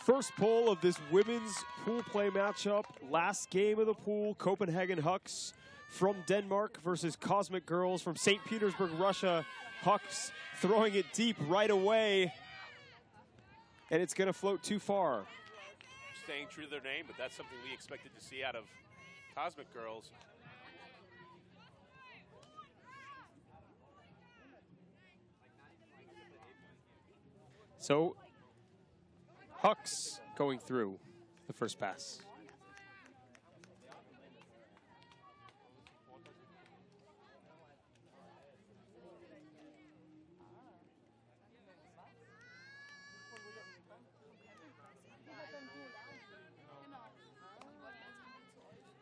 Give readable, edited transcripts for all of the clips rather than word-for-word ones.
First poll of this women's pool play matchup. Last game of the pool, Copenhagen Hucks from Denmark versus Cosmic Girls from St. Petersburg, Russia. Hucks throwing it deep right away. And it's going to float too far. Staying true to their name, but that's something we expected to see out of Cosmic Girls. So, Hucks going through the first pass.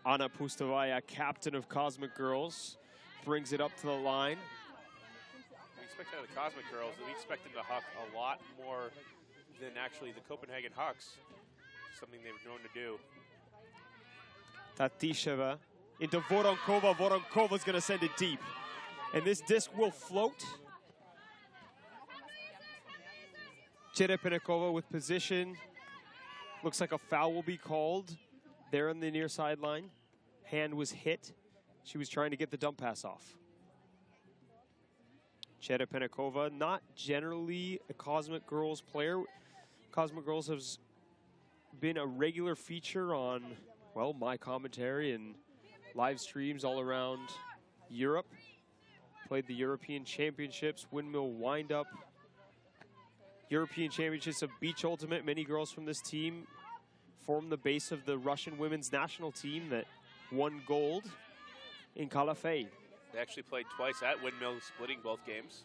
Anna Pustavaya, captain of Cosmic Girls, brings it up to the line. We expect out of the Cosmic Girls that we expect them to huck a lot more than actually the Copenhagen Hucks. Something they were known to do. Tatisheva into Voronkova. Voronkova's going to send it deep. And this disc will float. Cherepenekova with position. Looks like a foul will be called there on the near sideline. Hand was hit. She was trying to get the dump pass off. Cherepenekova, not generally a Cosmic Girls player. Cosmic Girls has been a regular feature on, well, my commentary and live streams all around Europe. Played the European Championships, Windmill Windup, European Championships of Beach Ultimate. Many girls from this team form the base of the Russian women's national team that won gold in Calafate. They actually played twice at Windmill, splitting both games.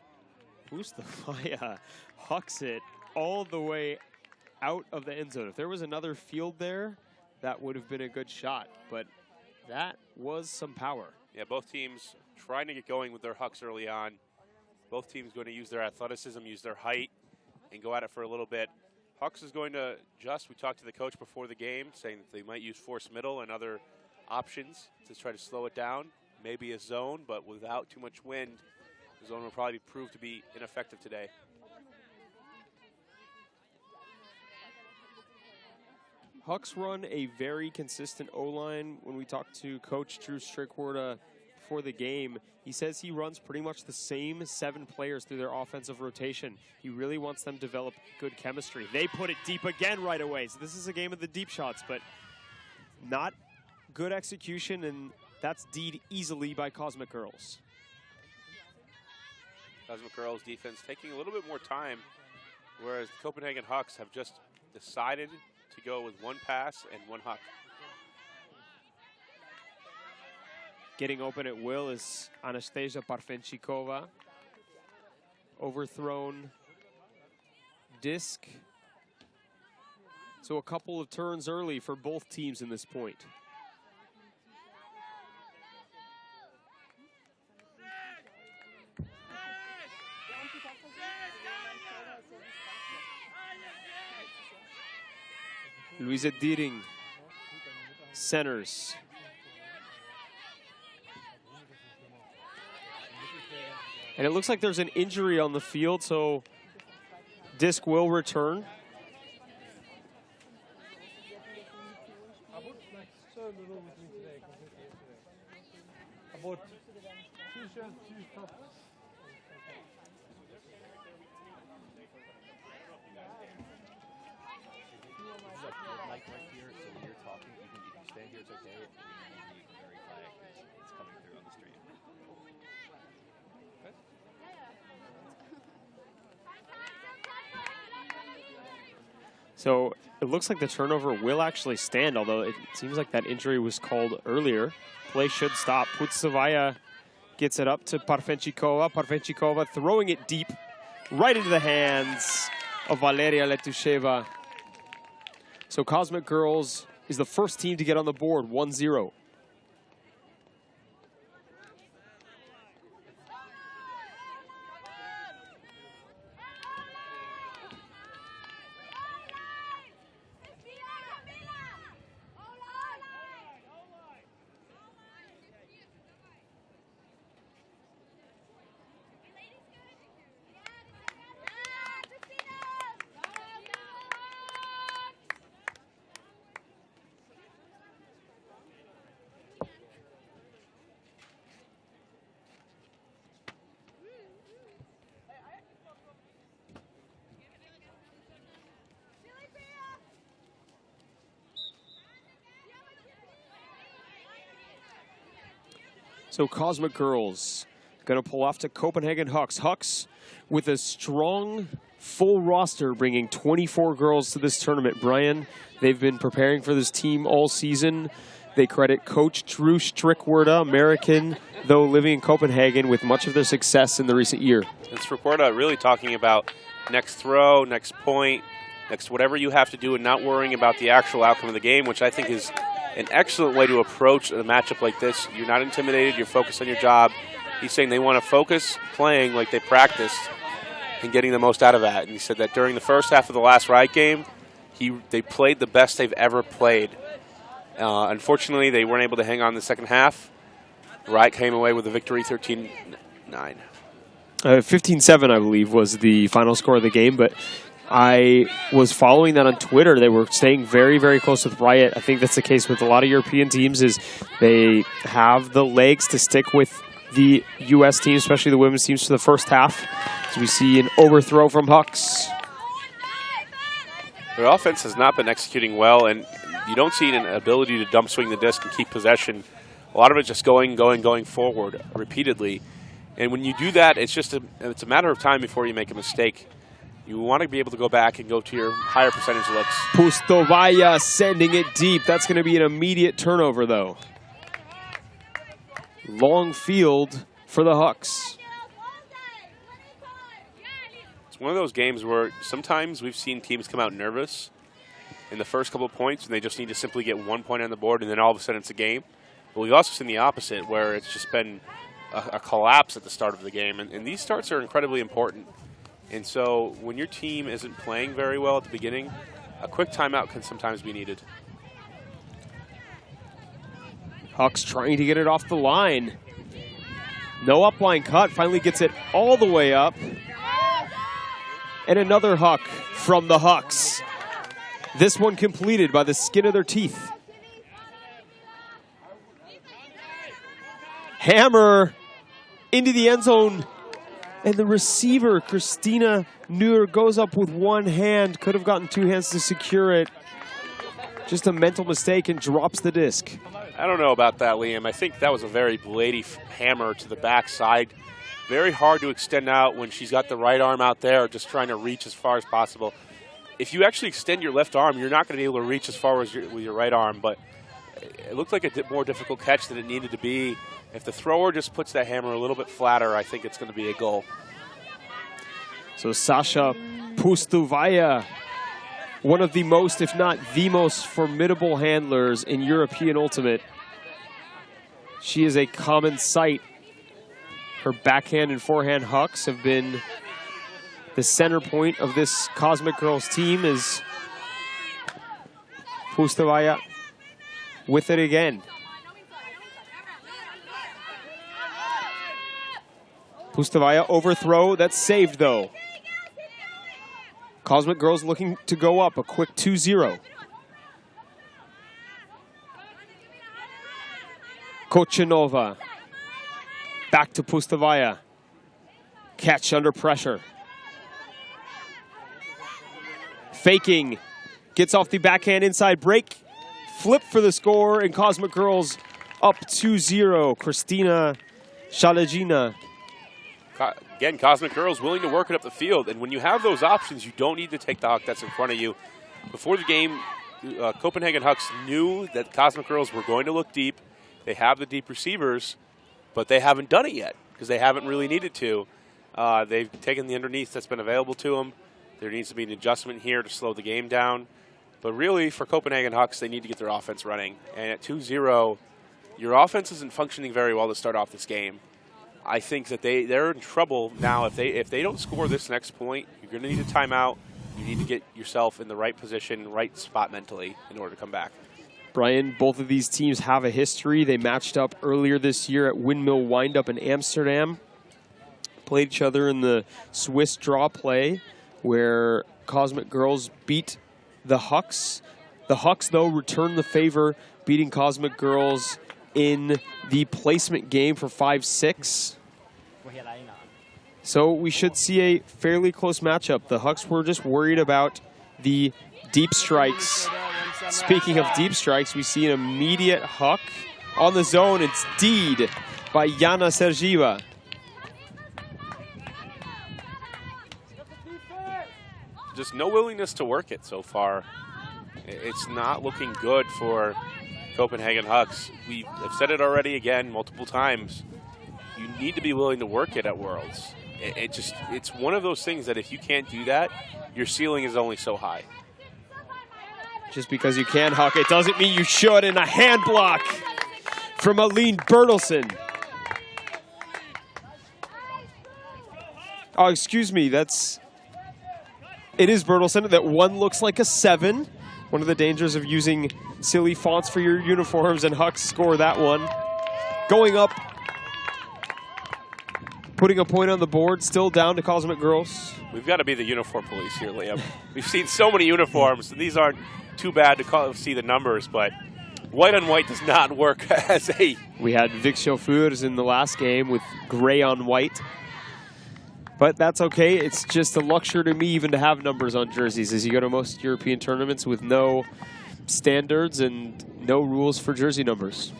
Pustavaya hucks it all the way out of the end zone. If there was another field there, that would have been a good shot, but that was some power. Yeah, both teams trying to get going with their hucks early on. Both teams going to use their athleticism, use their height, and go at it for a little bit. Hucks is going to adjust. We talked to the coach before the game, saying that they might use force middle and other options to try to slow it down. Maybe a zone, but without too much wind, the zone will probably prove to be ineffective today. Hucks run a very consistent O-line. When we talked to Coach Drew Strickwarda before the game, he says he runs pretty much the same 7 players through their offensive rotation. He really wants them to develop good chemistry. They put it deep again right away. So this is a game of the deep shots, but not good execution, and that's D'd easily by Cosmic Girls. Cosmic Girls defense taking a little bit more time, whereas the Copenhagen Hucks have just decided to go with one pass and one huck. Getting open at will is Anastasia Parfenchikova. Overthrown disc. So a couple of turns early for both teams in this point. Luisa Diering centers. And it looks like there's an injury on the field, so disc will return. So it looks like the turnover will actually stand, although it seems like that injury was called earlier. Play should stop. Pustavaya gets it up to Parfenchikova. Parfenchikova throwing it deep right into the hands of Valeria Letusheva. So Cosmic Girls is the first team to get on the board, 1-0. So Cosmic Girls going to pull off to Copenhagen Hucks. Hucks with a strong full roster, bringing 24 girls to this tournament. Brian, they've been preparing for this team all season. They credit Coach Drew Strickwerda, American, though living in Copenhagen, with much of their success in the recent year. And Strickwerda really talking about next throw, next point, next whatever you have to do, and not worrying about the actual outcome of the game, which I think is an excellent way to approach a matchup like this. You're not intimidated. You're focused on your job. He's saying they want to focus playing like they practiced and getting the most out of that. And he said that during the first half of the last Riot game, they played the best they've ever played. Unfortunately, they weren't able to hang on the second half. Riot came away with a victory, 13-9. 15-7, I believe, was the final score of the game, but I was following that on Twitter. They were staying very, very close with Riot. I think that's the case with a lot of European teams, is they have the legs to stick with the U.S. team, especially the women's teams, for the first half. So we see an overthrow from Hucks. Their offense has not been executing well, and you don't see an ability to dump swing the disc and keep possession. A lot of it just going forward repeatedly. And when you do that, it's a matter of time before you make a mistake. You want to be able to go back and go to your higher percentage looks. Pustovaya sending it deep. That's going to be an immediate turnover, though. Long field for the Hucks. It's one of those games where sometimes we've seen teams come out nervous in the first couple of points, and they just need to simply get 1 point on the board, and then all of a sudden it's a game. But we've also seen the opposite, where it's just been a collapse at the start of the game. And these starts are incredibly important. And so when your team isn't playing very well at the beginning, a quick timeout can sometimes be needed. Hucks trying to get it off the line. No upline cut. Finally gets it all the way up. And another Huck from the Hucks. This one completed by the skin of their teeth. Hammer into the end zone. And the receiver, Christina Nuhr, goes up with one hand. Could have gotten two hands to secure it. Just a mental mistake and drops the disc. I don't know about that, Liam. I think that was a very bladey hammer to the backside. Very hard to extend out when she's got the right arm out there, just trying to reach as far as possible. If you actually extend your left arm, you're not going to be able to reach as far as with your right arm, but it looked like a more difficult catch than it needed to be. If the thrower just puts that hammer a little bit flatter, I think it's going to be a goal. So Sasha Pustovaya, one of the most, if not the most formidable handlers in European Ultimate. She is a common sight. Her backhand and forehand Hucks have been the center point of this Cosmic Girls team. Is Pustovaya with it again. Pustovaya overthrow, that's saved though. Cosmic Girls looking to go up, a quick 2-0. Kochanova. Back to Pustovaya. Catch under pressure. Faking. Gets off the backhand inside break. Flip for the score, and Cosmic Girls up 2-0. Christina Shalagina. Again, Cosmic Girls willing to work it up the field. And when you have those options, you don't need to take the Huck that's in front of you. Before the game, Copenhagen Hucks knew that Cosmic Girls were going to look deep. They have the deep receivers, but they haven't done it yet because they haven't really needed to. They've taken the underneath that's been available to them. There needs to be an adjustment here to slow the game down. But really, for Copenhagen Hucks, they need to get their offense running. And at 2-0, your offense isn't functioning very well to start off this game. I think that they're in trouble now. If they don't score this next point, you're going to need a timeout. You need to get yourself in the right position, right spot mentally in order to come back. Brian, both of these teams have a history. They matched up earlier this year at Windmill Windup in Amsterdam. Played each other in the Swiss draw play, where Cosmic Girls beat the Hucks. The Hucks, though, returned the favor, beating Cosmic Girls in the placement game for 5-6. So we should see a fairly close matchup. The Hucks were just worried about the deep strikes. Speaking of deep strikes, we see an immediate Huck on the zone. It's Deed by Jana Sergieva. Just no willingness to work it so far. It's not looking good for Copenhagen Hucks. I've said it already again multiple times. You need to be willing to work it at Worlds. It's one of those things that if you can't do that, your ceiling is only so high. Just because you can, Huck, it doesn't mean you should. And a hand block from Aline Bertelsen. Oh, excuse me, it is Bertelsen. That one looks like a 7. One of the dangers of using silly fonts for your uniforms, and Hucks score that one. Going up, putting a point on the board, still down to Cosmic Girls. We've got to be the uniform police here, Liam. We've seen so many uniforms, and these aren't too bad to see the numbers, but white on white does not work as a... We had Vic Chauffeurs in the last game with gray on white. But that's okay. It's just a luxury to me even to have numbers on jerseys, as you go to most European tournaments with no standards and no rules for jersey numbers.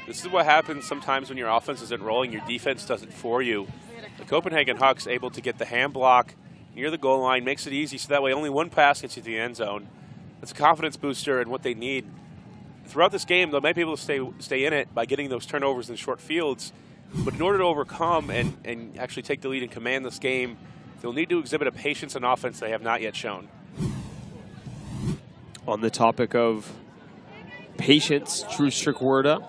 This is what happens sometimes when your offense isn't rolling, your defense does it for you. The Copenhagen Hucks able to get the hand block near the goal line, makes it easy, so that way only one pass gets you to the end zone. It's a confidence booster and what they need. Throughout this game, they might be able to stay in it by getting those turnovers in short fields, but in order to overcome and actually take the lead and command this game, they'll need to exhibit a patience and offense they have not yet shown. On the topic of patience, Drew Strickwerda,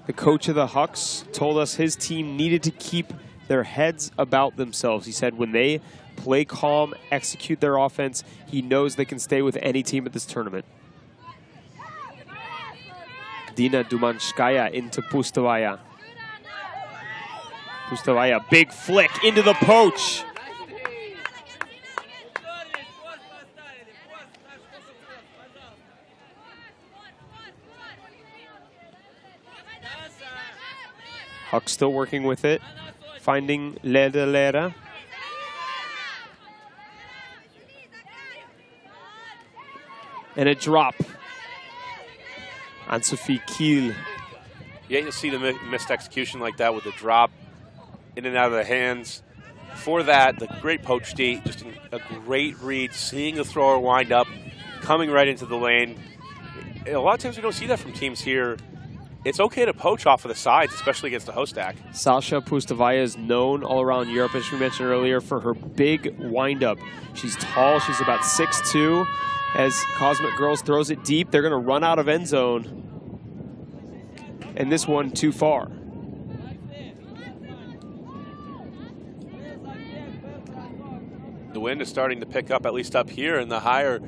the coach of the Hucks, told us his team needed to keep their heads about themselves. He said when they play calm, execute their offense, he knows they can stay with any team at this tournament. Dina Dumanskaya into Pustavaya. Pustavaya, big flick into the poach. Huck still working with it, finding Lera. And a drop on Sophie Kiel. Yeah, you'll see the missed execution like that with the drop in and out of the hands. For that, the great poach D, just a great read, seeing the thrower wind up, coming right into the lane. A lot of times we don't see that from teams here. It's okay to poach off of the sides, especially against the host stack. Sasha Pustavaya is known all around Europe, as we mentioned earlier, for her big windup. She's tall, she's about 6'2". As Cosmic Girls throws it deep, they're going to run out of end zone. And this one too far. The wind is starting to pick up, at least up here, and the higher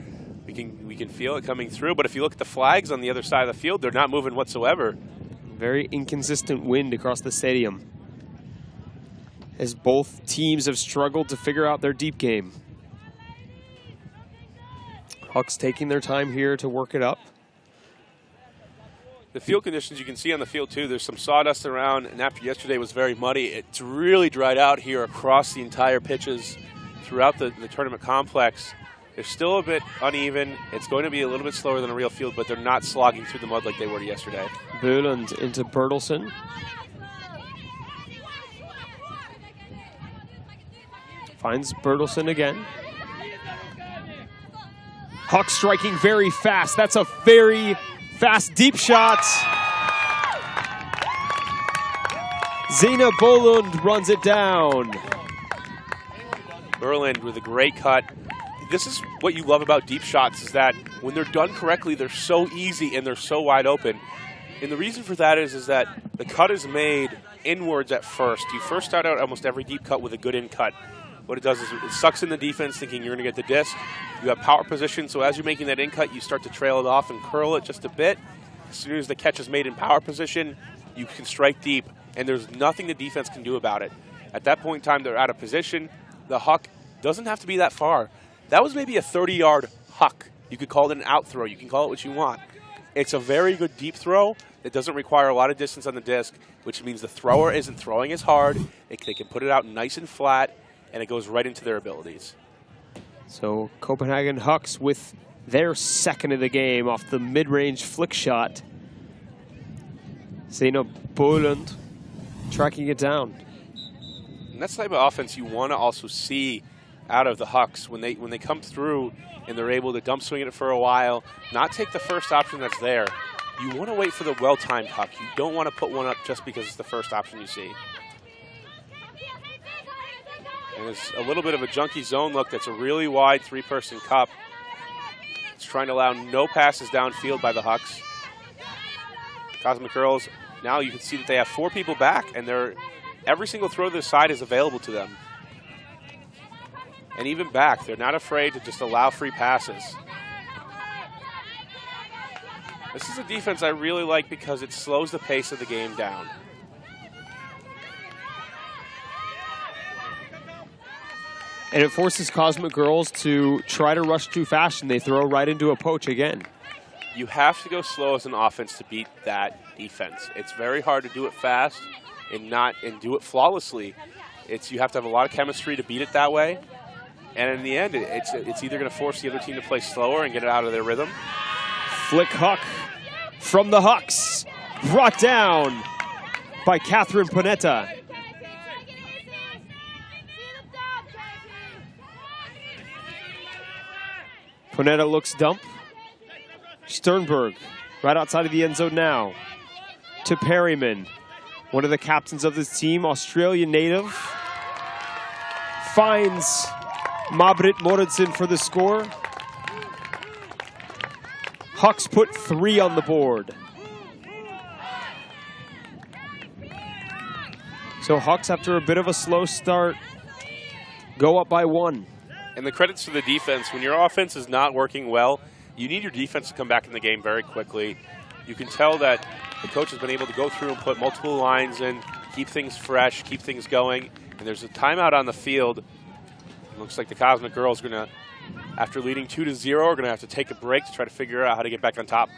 we can feel it coming through. But if you look at the flags on the other side of the field, they're not moving whatsoever. Very inconsistent wind across the stadium, as both teams have struggled to figure out their deep game. Hucks taking their time here to work it up. The field conditions you can see on the field too, there's some sawdust around, and after yesterday was very muddy, it's really dried out here across the entire pitches throughout the tournament complex. They're still a bit uneven. It's going to be a little bit slower than a real field, but they're not slogging through the mud like they were yesterday. Böland into Bertelsen. Finds Bertelsen again. Huck striking very fast. That's a very fast deep shot. Zena Bolund runs it down. Berland with a great cut. This is what you love about deep shots, is that when they're done correctly, they're so easy and they're so wide open. And the reason for that is that the cut is made inwards at first. You first start out almost every deep cut with a good in cut. What it does is it sucks in the defense thinking you're going to get the disc. You have power position, so as you're making that in cut, you start to trail it off and curl it just a bit. As soon as the catch is made in power position, you can strike deep, and there's nothing the defense can do about it. At that point in time, they're out of position. The Huck doesn't have to be that far. That was maybe a 30-yard Huck. You could call it an out throw. You can call it what you want. It's a very good deep throw that doesn't require a lot of distance on the disc, which means the thrower isn't throwing as hard. They can put it out nice and flat, and it goes right into their abilities. So Copenhagen Hucks with their second of the game off the mid-range flick shot. Zeno Boland tracking it down. And that's the type of offense you want to also see out of the Hucks when they come through and they're able to dump swing it for a while, not take the first option that's there. You want to wait for the well-timed Huck. You don't want to put one up just because it's the first option you see. And there's a little bit of a junky zone look. That's a really wide three-person cup. It's trying to allow no passes downfield by the Hucks. Cosmic Girls, now you can see that they have 4 people back, and every single throw to the side is available to them. And even back, they're not afraid to just allow free passes. This is a defense I really like because it slows the pace of the game down. And it forces Cosmic Girls to try to rush too fast, and they throw right into a poach again. You have to go slow as an offense to beat that defense. It's very hard to do it fast and do it flawlessly. You have to have a lot of chemistry to beat it that way. And in the end, it's either going to force the other team to play slower and get it out of their rhythm. Flick Huck from the Hucks, brought down by Catherine Panetta. Panetta looks dump. Sternberg right outside of the end zone now to Perryman, one of the captains of this team, Australian native. Finds Mabrit Moritsen for the score. Hucks put 3 on the board. So Hucks, after a bit of a slow start, go up by 1. And the credits to the defense. When your offense is not working well, you need your defense to come back in the game very quickly. You can tell that the coach has been able to go through and put multiple lines in, keep things fresh, keep things going. And there's a timeout on the field. It looks like the Cosmic Girls are going to, after leading 2-0, are going to have to take a break to try to figure out how to get back on top.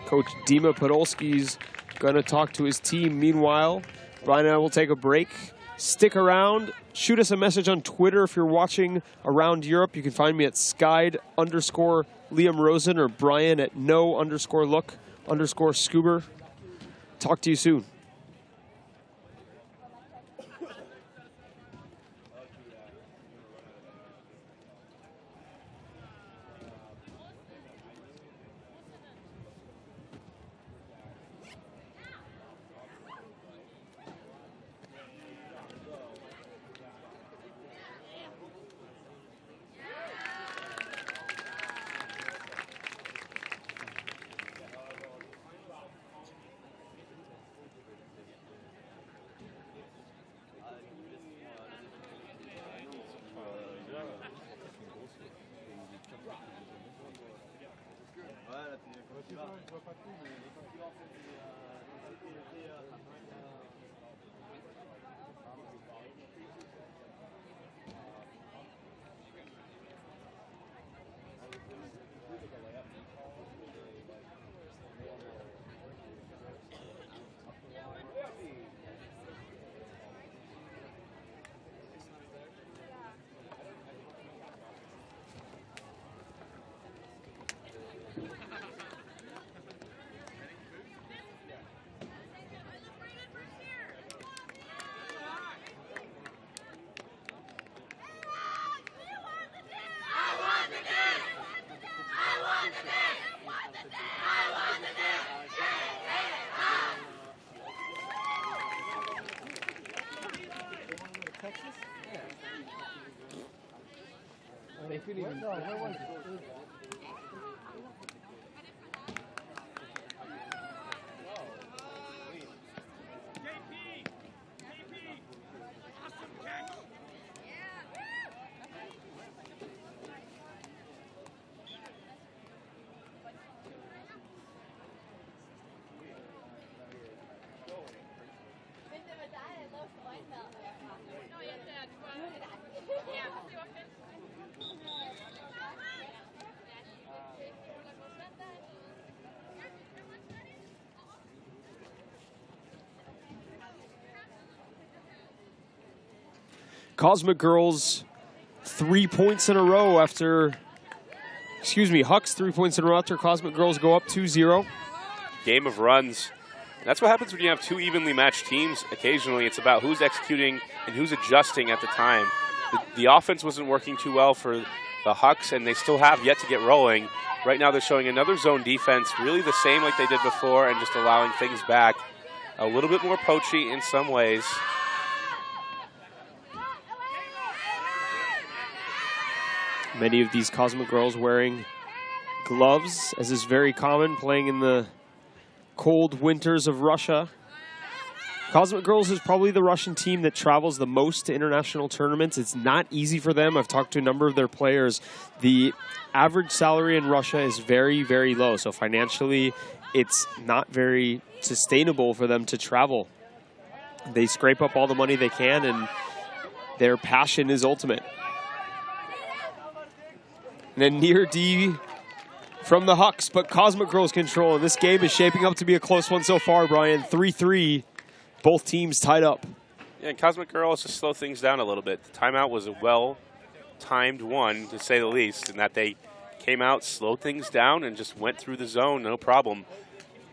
Coach Dima Podolski's going to talk to his team. Meanwhile, Brian and I will take a break. Stick around. Shoot us a message on Twitter if you're watching around Europe. You can find me at Skyd_Liam Rosen or Brian at no_look_Scuber. Talk to you soon. Cosmic Girls 3 points in a row after Hucks 3 points in a row after Cosmic Girls go up 2-0. Game of runs. That's what happens when you have two evenly matched teams. Occasionally, it's about who's executing and who's adjusting at the time. The offense wasn't working too well for the Hucks, and they still have yet to get rolling. Right now, they're showing another zone defense, really the same like they did before, and just allowing things back. A little bit more poachy in some ways. Many of these Cosmic Girls wearing gloves, as is very common, playing in the cold winters of Russia. Cosmic Girls is probably the Russian team that travels the most to international tournaments. It's not easy for them. I've talked to a number of their players. The average salary in Russia is very, very low. So financially, it's not very sustainable for them to travel. They scrape up all the money they can, and their passion is ultimate. And a near D from the Hucks, but Cosmic Girls control. And this game is shaping up to be a close one so far, Brian. 3-3, both teams tied up. Yeah, and Cosmic Girls to slow things down a little bit. The timeout was a well-timed one, to say the least, in that they came out, slowed things down, and just went through the zone, no problem.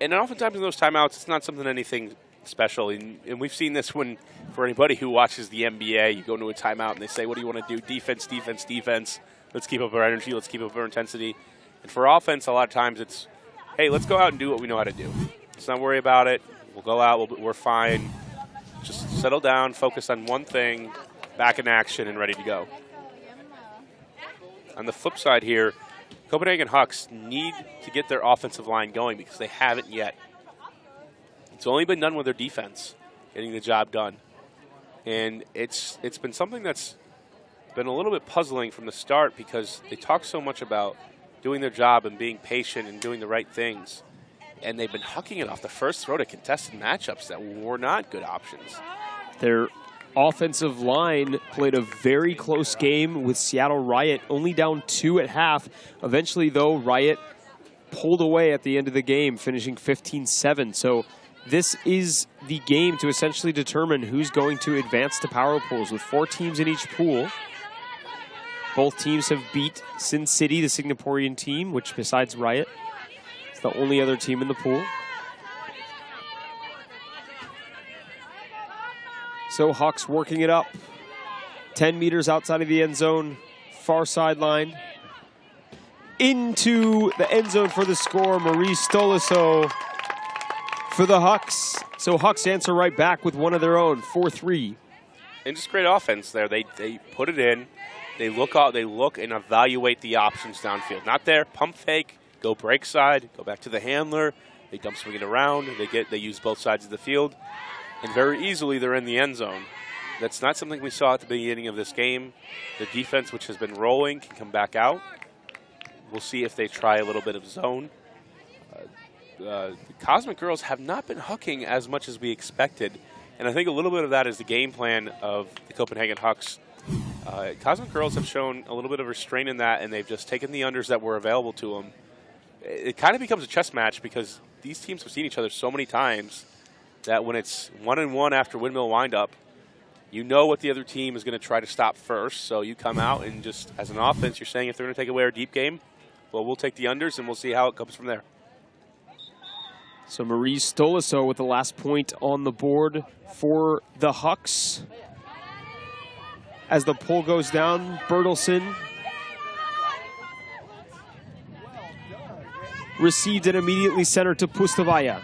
And oftentimes in those timeouts, it's not anything special. And we've seen this when, for anybody who watches the NBA, you go into a timeout and they say, what do you want to do? Defense, defense, defense. Let's keep up our energy. Let's keep up our intensity. And for offense, a lot of times it's, hey, let's go out and do what we know how to do. Let's not worry about it. We'll go out. We're fine. Just settle down, focus on one thing, back in action, and ready to go. On the flip side here, Copenhagen Hucks need to get their offensive line going because they haven't yet. It's only been done with their defense, getting the job done. And it's been something that's been a little bit puzzling from the start because they talk so much about doing their job and being patient and doing the right things. And they've been hucking it off the first throw to contested matchups that were not good options. Their offensive line played a very close game with Seattle Riot, only down 2 at half. Eventually, though, Riot pulled away at the end of the game, finishing 15-7. So this is the game to essentially determine who's going to advance to power pools with 4 teams in each pool. Both teams have beat Sin City, the Singaporean team, which besides Riot, is the only other team in the pool. So Hucks working it up. 10 meters outside of the end zone, far sideline. Into the end zone for the score, Marie Stoliso for the Hucks. So Hucks answer right back with one of their own, 4-3. And just great offense there. They put it in. They look out. They look and evaluate the options downfield. Not there. Pump fake. Go break side. Go back to the handler. They dump swing it around. They use both sides of the field, and very easily they're in the end zone. That's not something we saw at the beginning of this game. The defense, which has been rolling, can come back out. We'll see if they try a little bit of zone. The Cosmic Girls have not been hooking as much as we expected, and I think a little bit of that is the game plan of the Copenhagen Hucks. Cosmic Girls have shown a little bit of restraint in that, and they've just taken the unders that were available to them. It kind of becomes a chess match because these teams have seen each other so many times that when it's 1-1 after windmill windup, you know what the other team is going to try to stop first. So you come out and just, as an offense, you're saying if they're going to take away our deep game, well, we'll take the unders and we'll see how it comes from there. So Marie Stoliso with the last point on the board for the Hucks. As the pull goes down, Bertelsen received it immediately centered to Pustavaya.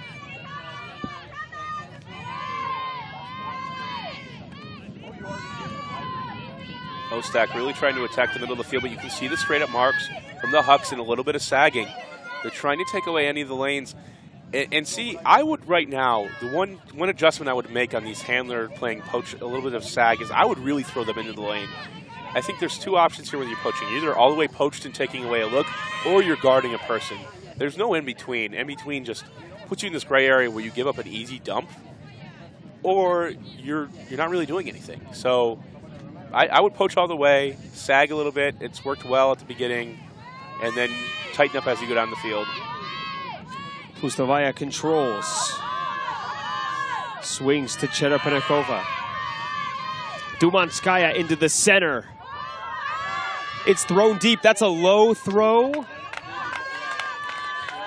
Ostak really trying to attack the middle of the field, but you can see the straight up marks from the Hucks and a little bit of sagging. They're trying to take away any of the lanes. And see, I would right now, the one adjustment I would make on these handler playing poach, a little bit of sag, is I would really throw them into the lane. I think there's 2 options here when you're poaching. You're either all the way poached and taking away a look, or you're guarding a person. There's no in-between. In-between just puts you in this gray area where you give up an easy dump, or you're not really doing anything. So I would poach all the way, sag a little bit. It's worked well at the beginning, and then tighten up as you go down the field. Pustavaya controls. Swings to Cherepennikova. Dumanskaya into the center. It's thrown deep. That's a low throw.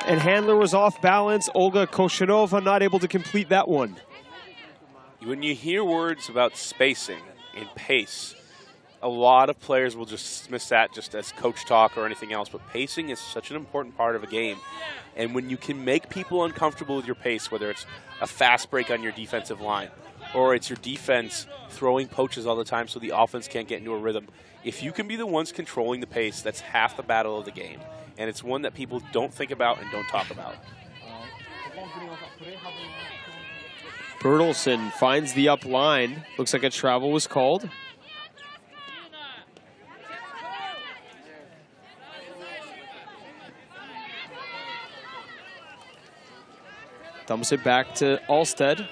and handler was off balance. Olga Koshinova not able to complete that one. When you hear words about spacing and pace, a lot of players will just dismiss that just as coach talk or anything else, but pacing is such an important part of a game. And when you can make people uncomfortable with your pace, whether it's a fast break on your defensive line or it's your defense throwing poaches all the time so the offense can't get into a rhythm, if you can be the ones controlling the pace, that's half the battle of the game. And it's one that people don't think about and don't talk about. Bertelsen finds the up line. Looks like a travel was called. Dumps it back to Alstead.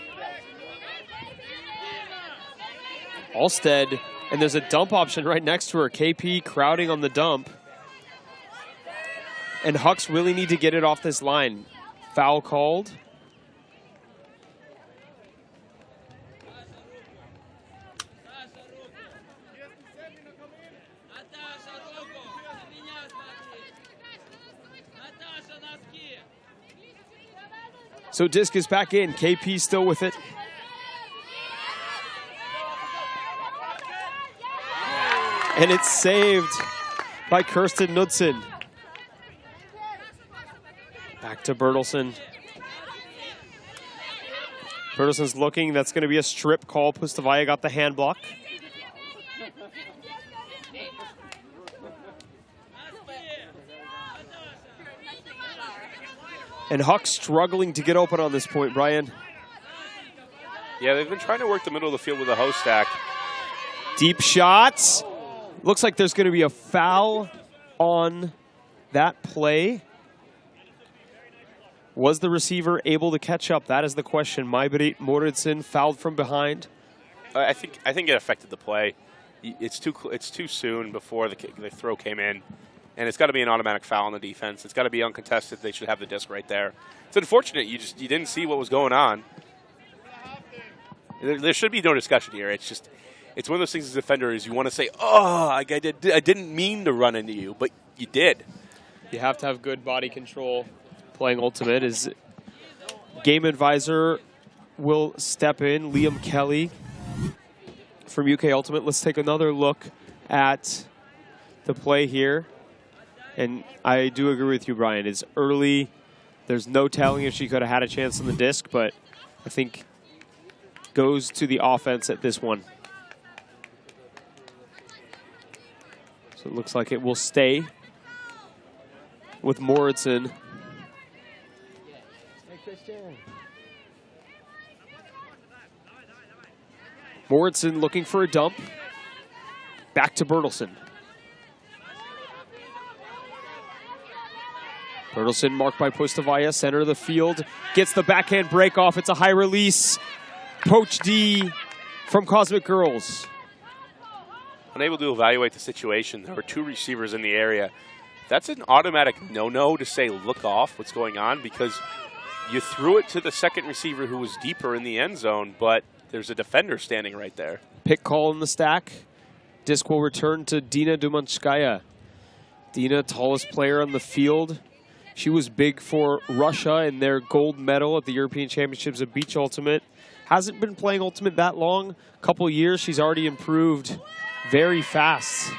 Alstead, and there's a dump option right next to her. KP crowding on the dump. And Hucks really need to get it off this line. Foul called. So disc is back in. KP still with it. And it's saved by Kirsten Knudsen. Back to Bertelsen. Bertelsen's looking. That's going to be a strip call. Pustavaya got the hand block. And Hucks struggling to get open on this point, Brian. Yeah, they've been trying to work the middle of the field with a hoe stack. Deep shots. Looks like there's going to be a foul on that play. Was the receiver able to catch up? That is the question. May-Britt Moritzen fouled from behind. I think it affected the play. It's too soon before the throw came in. And it's got to be an automatic foul on the defense. It's got to be uncontested. They should have the disc right there. It's unfortunate you didn't see what was going on. There should be no discussion here. It's one of those things as a defender is you want to say, oh, I didn't mean to run into you, but you did. You have to have good body control playing Ultimate. Is game advisor will step in, Liam Kelly from UK Ultimate. Let's take another look at the play here. And I do agree with you, Brian. It's early. There's no telling if she could have had a chance on the disc, but I think goes to the offense at this one. So it looks like it will stay with Moritzen. Moritzen looking for a dump. Back to Bertelsen. Bertelsen marked by Pustavaya, center of the field. Gets the backhand break off. It's a high release. Poach D from Cosmic Girls. Unable to evaluate the situation. There were two receivers in the area. That's an automatic no-no to say look off what's going on because you threw it to the second receiver who was deeper in the end zone, but there's a defender standing right there. Pick call in the stack. Disc will return to Dina Dumanskaya. Dina, tallest player on the field. She was big for Russia in their gold medal at the European Championships of Beach Ultimate. Hasn't been playing Ultimate that long. Couple years, she's already improved very fast.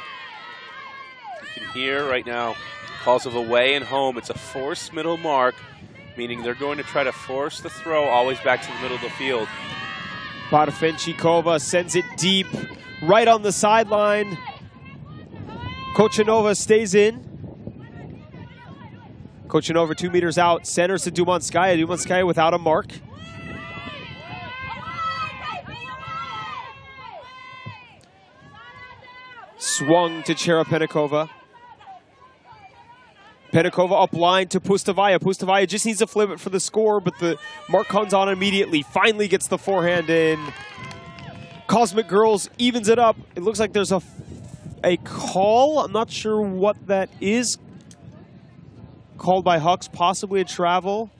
You can hear right now calls of away and home. It's a forced middle mark, meaning they're going to try to force the throw always back to the middle of the field. Parfenchikova sends it deep, right on the sideline. Kochanova stays in. Kochanova 2 meters out, centers to Dumanskaya. Dumanskaya without a mark. Swung to Cherepenikova. Penikova up line to Pustavaya. Pustavaya just needs to flip it for the score, but the mark comes on immediately. Finally gets the forehand in. Cosmic Girls evens it up. It looks like there's a call. I'm not sure what that is. Called by Hucks, possibly a travel.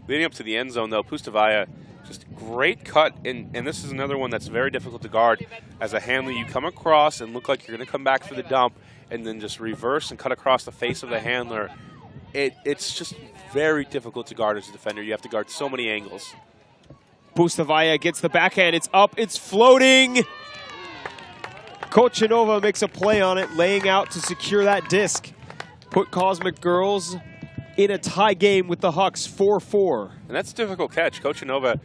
Leading up to the end zone, though, Pustavaya, just great cut, and this is another one that's very difficult to guard. As a handler, you come across and look like you're going to come back for the dump, and then just reverse and cut across the face of the handler. it's just very difficult to guard as a defender. You have to guard so many angles. Pustavaya gets the backhand. It's up. It's floating. Kochanova makes a play on it, laying out to secure that disc. Put Cosmic Girls in a tie game with the Hucks, 4-4. And that's a difficult catch. Kochanova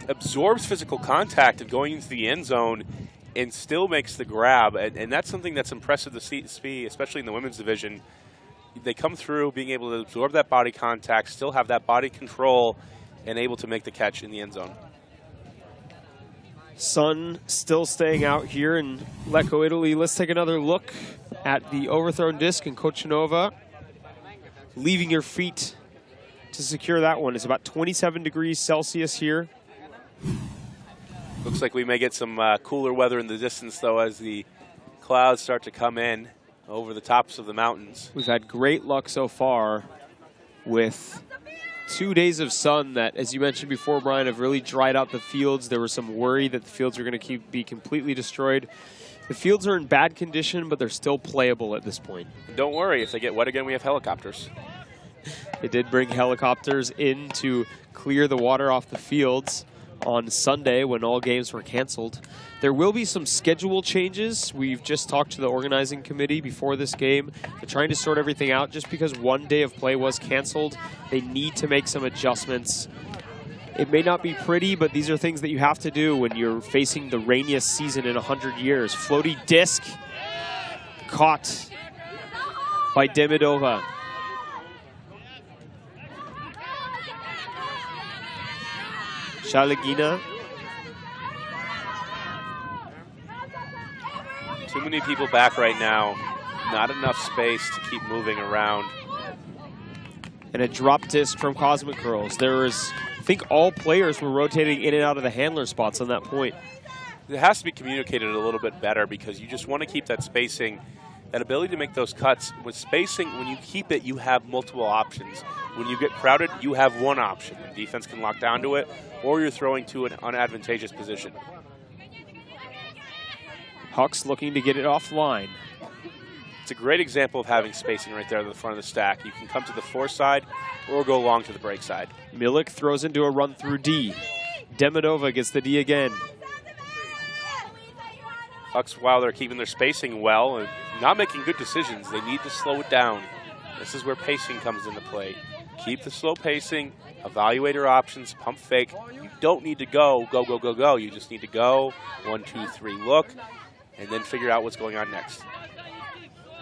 absorbs physical contact of going into the end zone and still makes the grab. And that's something that's impressive to see, especially in the women's division. They come through being able to absorb that body contact, still have that body control, and able to make the catch in the end zone. Sun still staying out here in Lecco, Italy. Let's take another look at the overthrown disc, and Kochanova leaving your feet to secure that one. It's about 27 degrees Celsius here. Looks like we may get some cooler weather in the distance, though, as the clouds start to come in over the tops of the mountains. We've had great luck so far with 2 days of sun that, as you mentioned before, Brian, have really dried out the fields. There was some worry that the fields are going to be completely destroyed. The fields are in bad condition, but they're still playable at this point. Don't worry, if they get wet again, we have helicopters. They did bring helicopters in to clear the water off the fields on Sunday when all games were canceled. There will be some schedule changes. We've just talked to the organizing committee before this game. They're trying to sort everything out. Just because one day of play was canceled, they need to make some adjustments. It may not be pretty, but these are things that you have to do when you're facing the rainiest season in 100 years. Floaty disc caught by Demidova. Shalegina. Too many people back right now. Not enough space to keep moving around. And a drop disc from Cosmic Girls. There was, I think all players were rotating in and out of the handler spots on that point. It has to be communicated a little bit better because you just want to keep that spacing, that ability to make those cuts. With spacing, when you keep it, you have multiple options. When you get crowded, you have one option. The defense can lock down to it, or you're throwing to an unadvantageous position. Hucks looking to get it offline. It's a great example of having spacing right there at the front of the stack. You can come to the fore side or go long to the break side. Milik throws into a run through D. Demidova gets the D again. Hucks, while they're keeping their spacing well and not making good decisions, they need to slow it down. This is where pacing comes into play. Keep the slow pacing, evaluate your options, pump fake. You don't need to go. You just need to go, 1, 2, 3, look, and then figure out what's going on next.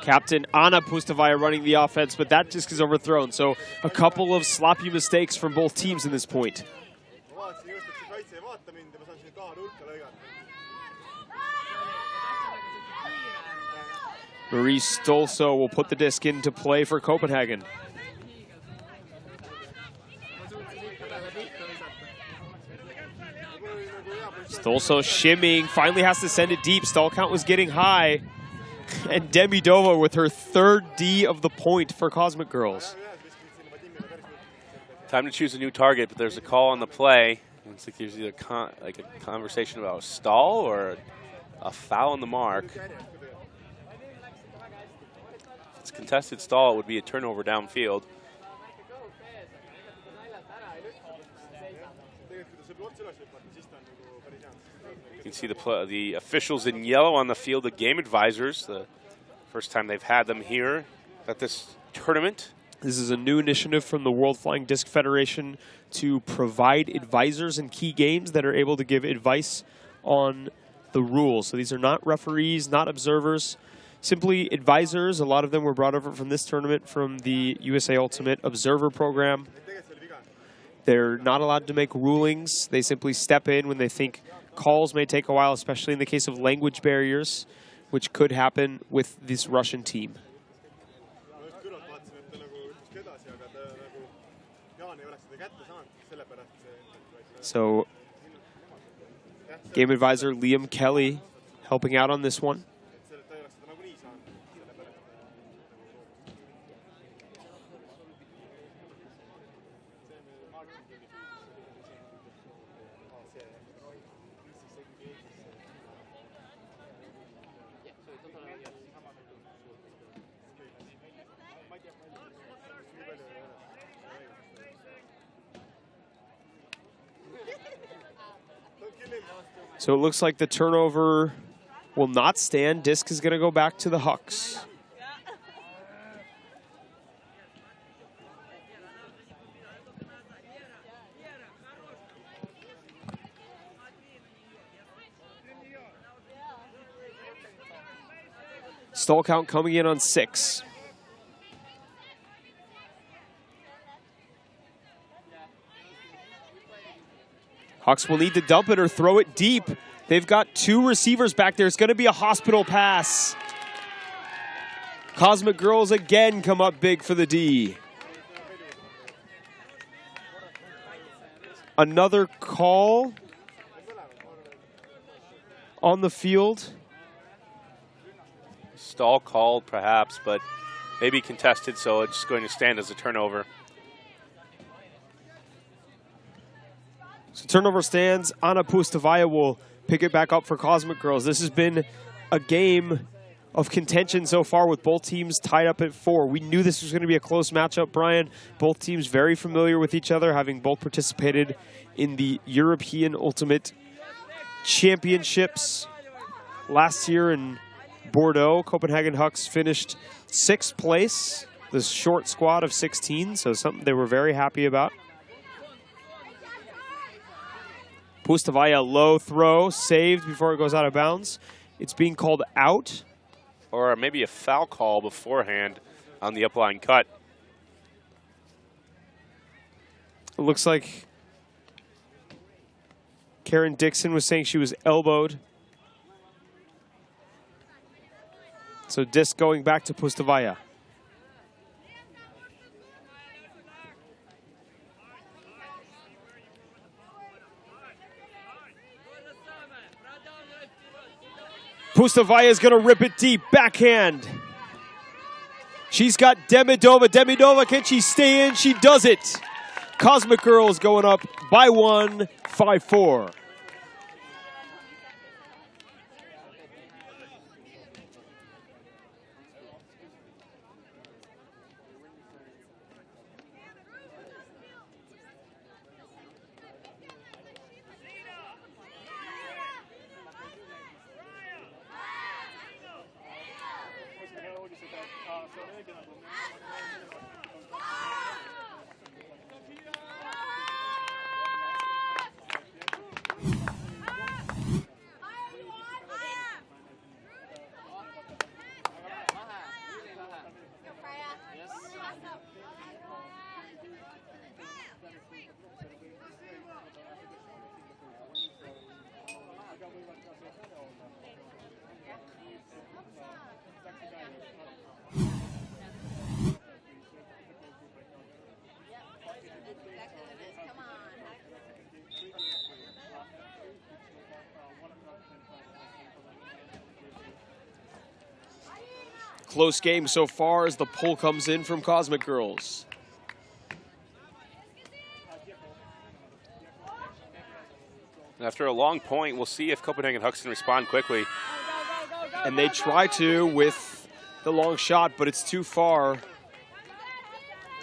Captain Anna Pustavaya running the offense, but that disc is overthrown. So a couple of sloppy mistakes from both teams in this point. Marie Stolso will put the disc into play for Copenhagen. Stolso shimmying, finally has to send it deep. Stall count was getting high. And Demidova with her third D of the point for Cosmic Girls. Time to choose a new target, but there's a call on the play. It's like there's either a conversation about a stall or a foul on the mark. If it's a contested stall, it would be a turnover downfield. You can see the officials in yellow on the field, the game advisors. The first time they've had them here at this tournament. This is a new initiative from the World Flying Disc Federation to provide advisors in key games that are able to give advice on the rules. So these are not referees, not observers, simply advisors. A lot of them were brought over from this tournament from the USA Ultimate Observer Program. They're not allowed to make rulings. They simply step in when they think calls may take a while, especially in the case of language barriers, which could happen with this Russian team. So, game advisor Liam Kelly helping out on this one. So it looks like the turnover will not stand. Disc is going to go back to the Hucks. Stall count coming in on 6. Hucks will need to dump it or throw it deep. They've got 2 receivers back there. It's going to be a hospital pass. Cosmic Girls again come up big for the D. Another call on the field. Stall called perhaps, but maybe contested, so it's going to stand as a turnover. So turnover stands. Anna Pustavaya will pick it back up for Cosmic Girls. This has been a game of contention so far with both teams tied up at 4. We knew this was going to be a close matchup, Brian. Both teams very familiar with each other, having both participated in the European Ultimate Championships last year in Bordeaux. Copenhagen Hucks finished 6th place, the short squad of 16, so something they were very happy about. Pustavaya, low throw, saved before it goes out of bounds. It's being called out. Or maybe a foul call beforehand on the upline cut. It looks like Karen Dixon was saying she was elbowed. So disc going back to Pustavaya. Pustavaya is going to rip it deep. Backhand. She's got Demidova. Demidova, can she stay in? She does it. Cosmic Girls going up by 1, 5-4. Close game so far as the pull comes in from Cosmic Girls. After a long point, we'll see if Copenhagen Hucks can respond quickly. And they try to with the long shot, but it's too far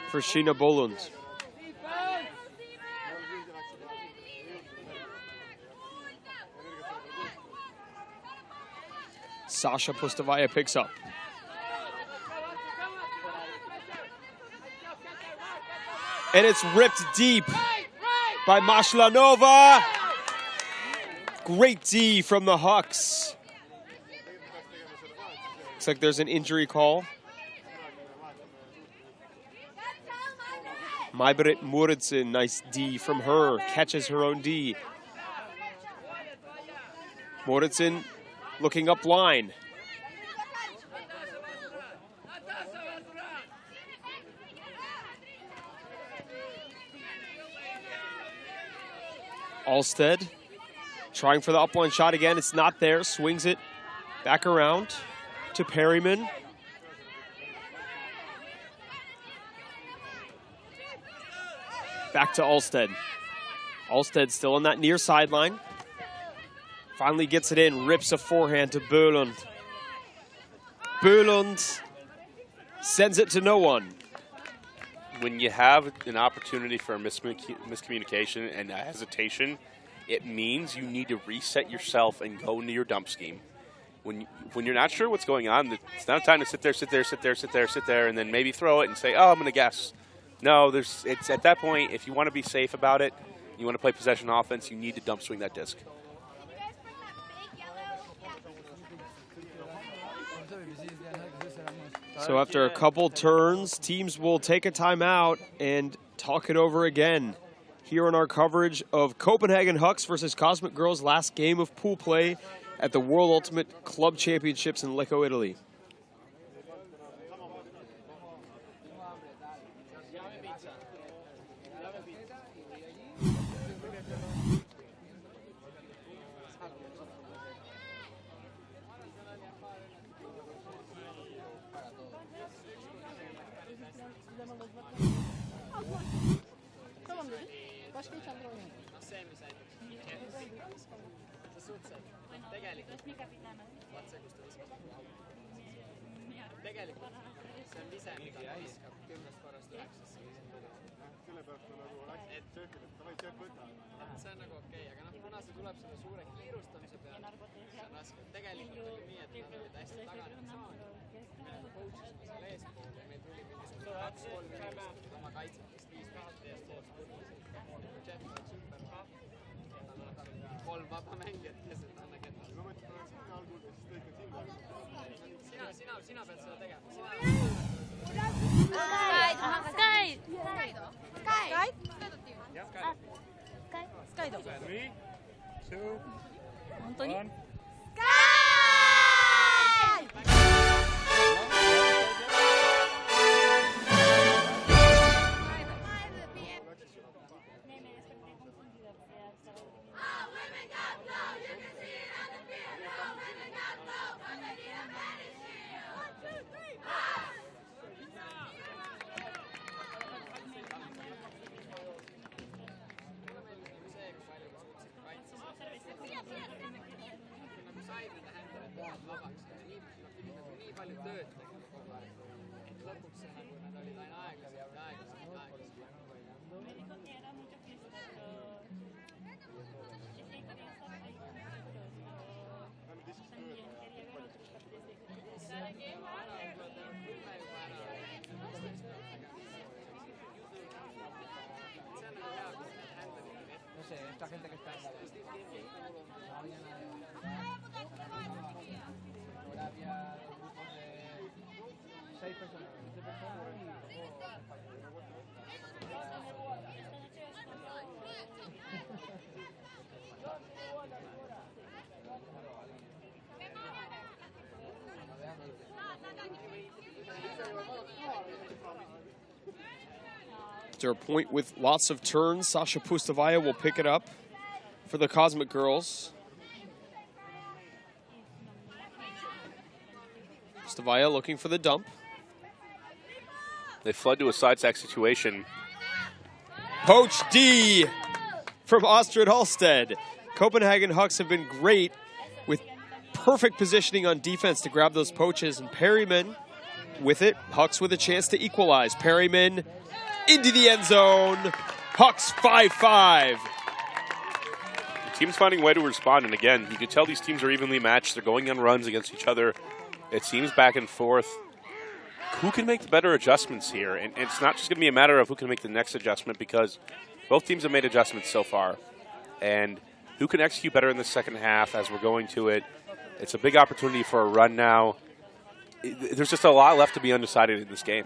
for Sheena Bolund. Sasha Pustavaya picks up. And it's ripped deep by Mashlanova. Great D from the Hucks. Looks like there's an injury call. Maybrit Muridsen, nice D from her. Catches her own D. Muridsen looking up line. Alstead trying for the upline shot again. It's not there. Swings it back around to Perryman. Back to Alstead. Alstead still on that near sideline. Finally gets it in. Rips a forehand to Bølund. Bølund sends it to no one. When you have an opportunity for a miscommunication and a hesitation it means you need to reset yourself and go into your dump scheme. When you're not sure what's going on, it's not a time to sit there, and then maybe throw it and say, oh, I'm going to guess. No, it's at that point, if you want to be safe about it, you want to play possession offense, you need to dump swing that disc. So after a couple turns, teams will take a timeout and talk it over again. Here in our coverage of Copenhagen Hucks versus Cosmic Girls' last game of pool play at the World Ultimate Club Championships in Lecco, Italy. After a point with lots of turns, Sasha Pustavaya will pick it up for the Cosmic Girls. Pustavaya looking for the dump. They flood to a side sack situation. Poach D from Astrid Halstead. Copenhagen Hucks have been great with perfect positioning on defense to grab those poaches, and Perryman with it. Hucks with a chance to equalize. Perryman into the end zone. Hucks 5-5. The team's finding a way to respond, and again, you can tell these teams are evenly matched. They're going on runs against each other. It seems back and forth. Who can make the better adjustments here? And it's not just going to be a matter of who can make the next adjustment, because both teams have made adjustments so far. And who can execute better in the second half as we're going to it. It's a big opportunity for a run now. There's just a lot left to be undecided in this game.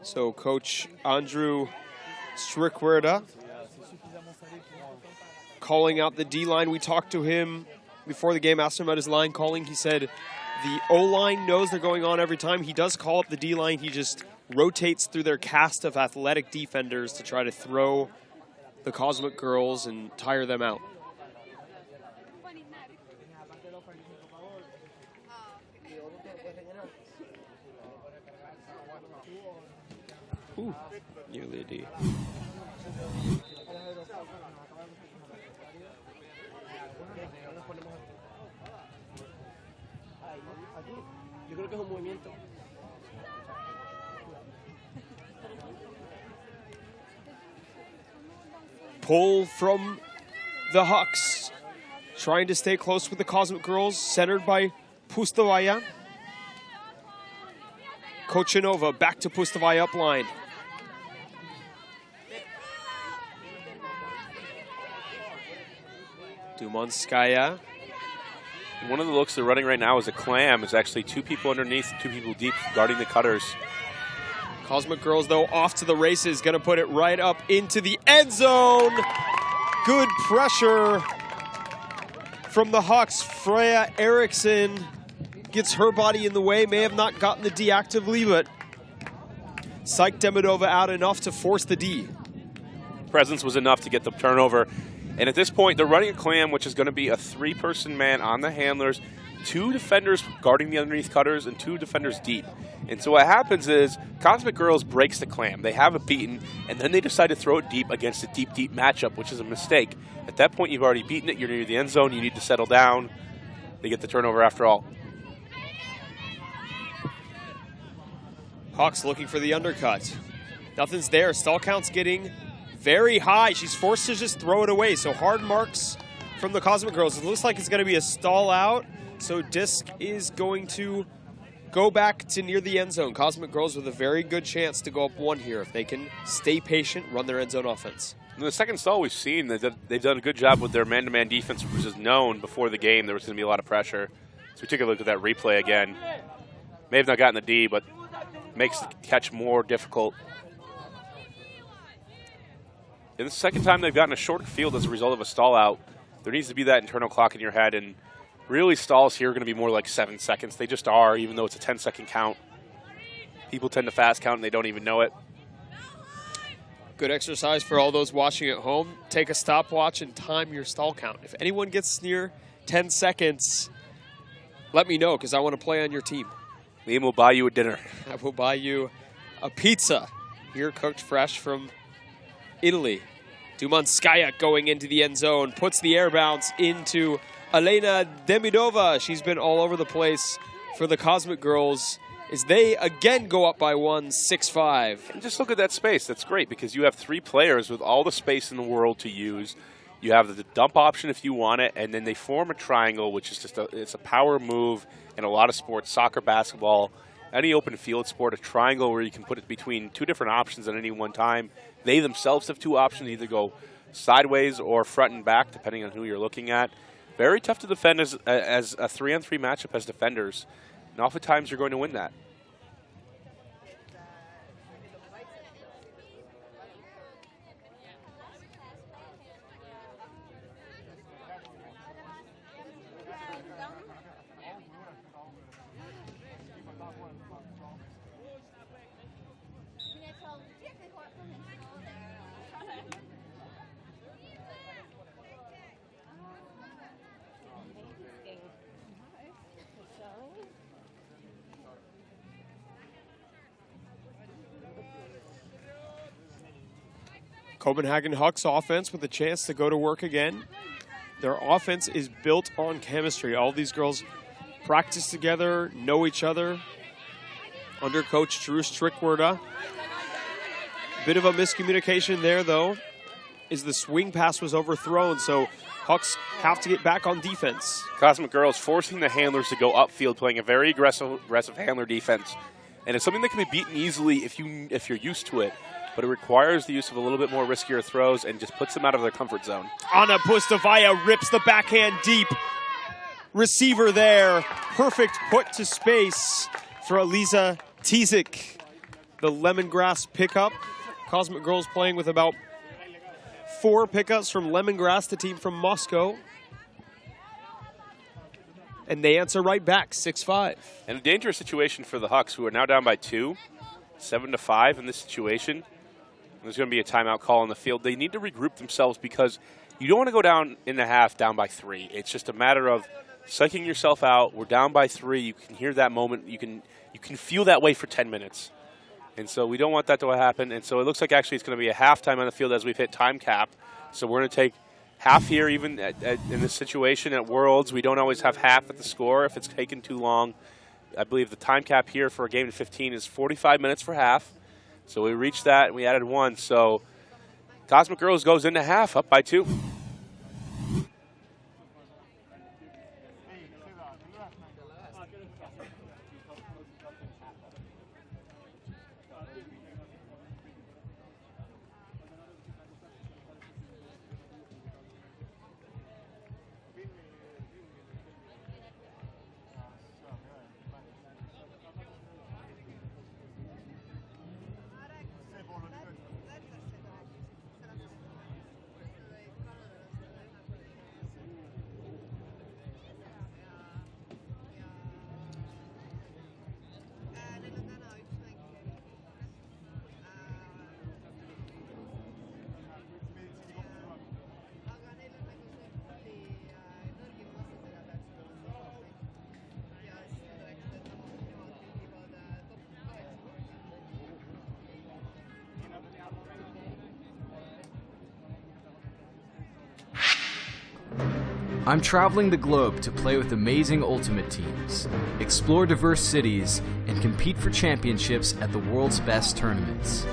So Coach Andrew Strickwerda calling out the D-line. We talked to him before the game, asked him about his line calling. He said the O-line knows they're going on every time. He does call up the D-line. He just rotates through their cast of athletic defenders to try to throw the Cosmic Girls and tire them out. Ooh, nearly a D. Yo creo que es un movimiento. pull from the Hucks. Trying to stay close with the Cosmic Girls, centered by Pustavaya. Kochanova back to Pustavaya up line. Dumanskaya. One of the looks they're running right now is a clam. It's actually 2 people underneath, 2 people deep, guarding the cutters. Cosmic Girls, though, off to the races. Going to put it right up into the end zone. Good pressure from the Hucks. Freya Eriksson gets her body in the way. May have not gotten the D actively, but psyched Demidova out enough to force the D. Presence was enough to get the turnover. And at this point, they're running a clam, which is going to be a 3-person man on the handlers, 2 defenders guarding the underneath cutters, and 2 defenders deep. And so what happens is Cosmic Girls breaks the clam. They have it beaten, and then they decide to throw it deep against a deep, deep matchup, which is a mistake. At that point, you've already beaten it. You're near the end zone. You need to settle down. They get the turnover after all. Hucks looking for the undercut. Nothing's there. Stall count's getting very high. She's forced to just throw it away. So hard marks from the Cosmic Girls. It looks like it's going to be a stall out. So disc is going to go back to near the end zone. Cosmic Girls with a very good chance to go up 1 here if they can stay patient, run their end zone offense. In the second stall we've seen, they've done a good job with their man-to-man defense, which is known before the game there was going to be a lot of pressure. So we took a look at that replay again. May have not gotten the D, but makes the catch more difficult. And the second time they've gotten a shorter field as a result of a stall out, there needs to be that internal clock in your head, and really stalls here are going to be more like 7 seconds. They just are, even though it's a 10-second count. People tend to fast count and they don't even know it. Good exercise for all those watching at home. Take a stopwatch and time your stall count. If anyone gets near 10 seconds, let me know because I want to play on your team. Liam will buy you a dinner. I will buy you a pizza here cooked fresh from Italy. Dumanskaya going into the end zone, puts the air bounce into Elena Demidova. She's been all over the place for the Cosmic Girls as they again go up by 1, 6-5. And just look at that space. That's great because you have 3 players with all the space in the world to use. You have the dump option if you want it, and then they form a triangle, which is just it's a power move in a lot of sports, soccer, basketball, any open field sport, a triangle where you can put it between 2 different options at any one time. They themselves have 2 options, either go sideways or front and back, depending on who you're looking at. Very tough to defend as a 3-on-3 matchup as defenders. And oftentimes you're going to win that. Copenhagen Hucks offense with a chance to go to work again. Their offense is built on chemistry. All these girls practice together, know each other. Under coach Drew Strickwerda. Bit of a miscommunication there, though, is the swing pass was overthrown, so Hucks have to get back on defense. Cosmic Girls forcing the handlers to go upfield, playing a very aggressive handler defense. And it's something that can be beaten easily if you're used to it. But it requires the use of a little bit more riskier throws and just puts them out of their comfort zone. Anna Pustavaya rips the backhand deep. Receiver there. Perfect put to space for Eliza Tizik. The lemongrass pickup. Cosmic Girls playing with about 4 pickups from lemongrass, the team from Moscow. And they answer right back, 6-5. And a dangerous situation for the Hucks, who are now down by 2, 7-5 in this situation. There's going to be a timeout call on the field. They need to regroup themselves because you don't want to go down in the half down by 3. It's just a matter of psyching yourself out. We're down by 3. You can hear that moment. You can feel that way for 10 minutes. And so we don't want that to happen. And so it looks like actually it's going to be a halftime on the field as we've hit time cap. So we're going to take half here even in this situation at Worlds. We don't always have half at the score if it's taken too long. I believe the time cap here for a game of 15 is 45 minutes for half. So we reached that, and we added 1. So Cosmic Girls goes into half, up by 2. I'm traveling the globe to play with amazing Ultimate teams, explore diverse cities, and compete for championships at the world's best tournaments.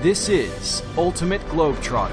This is Ultimate Globetrotter.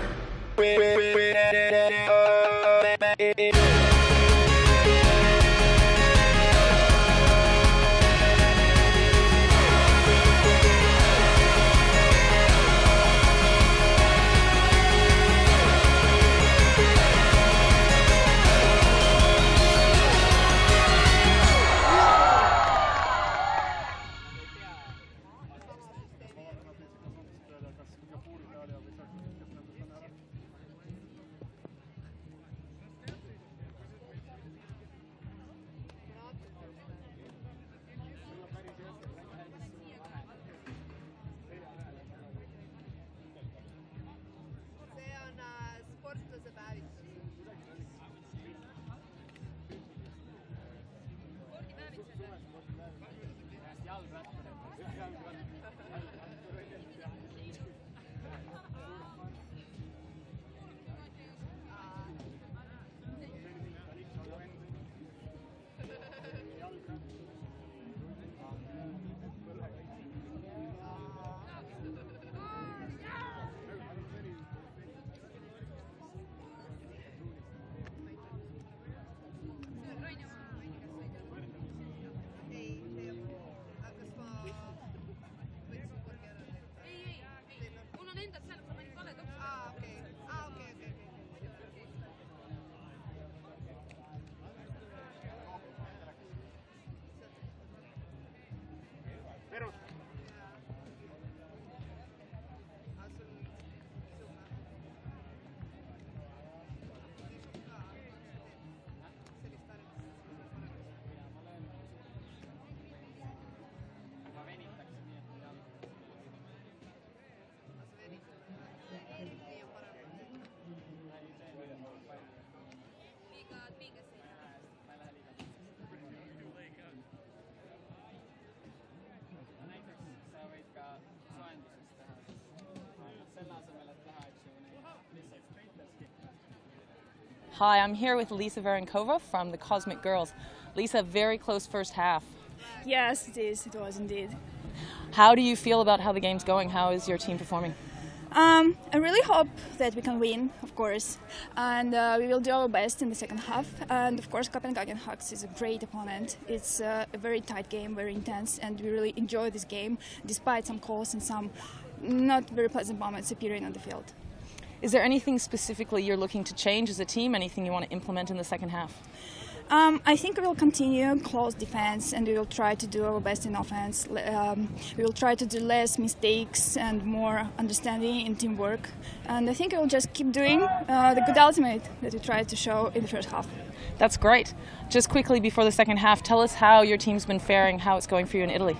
Hi, I'm here with Lisa Varenkova from the Cosmic Girls. Lisa, very close first half. Yes, it is. It was indeed. How do you feel about how the game's going? How is your team performing? I really hope that we can win, of course, and we will do our best in the second half. And of course, Copenhagen Hucks is a great opponent. It's a very tight game, very intense, and we really enjoy this game, despite some calls and some not very pleasant moments appearing on the field. Is there anything specifically you're looking to change as a team? Anything you want to implement in the second half? I think we will continue close defense, and we will try to do our best in offense. We will try to do less mistakes and more understanding in teamwork. And I think we will just keep doing the good ultimate that we tried to show in the first half. That's great. Just quickly before the second half, tell us how your team's been faring, how it's going for you in Italy.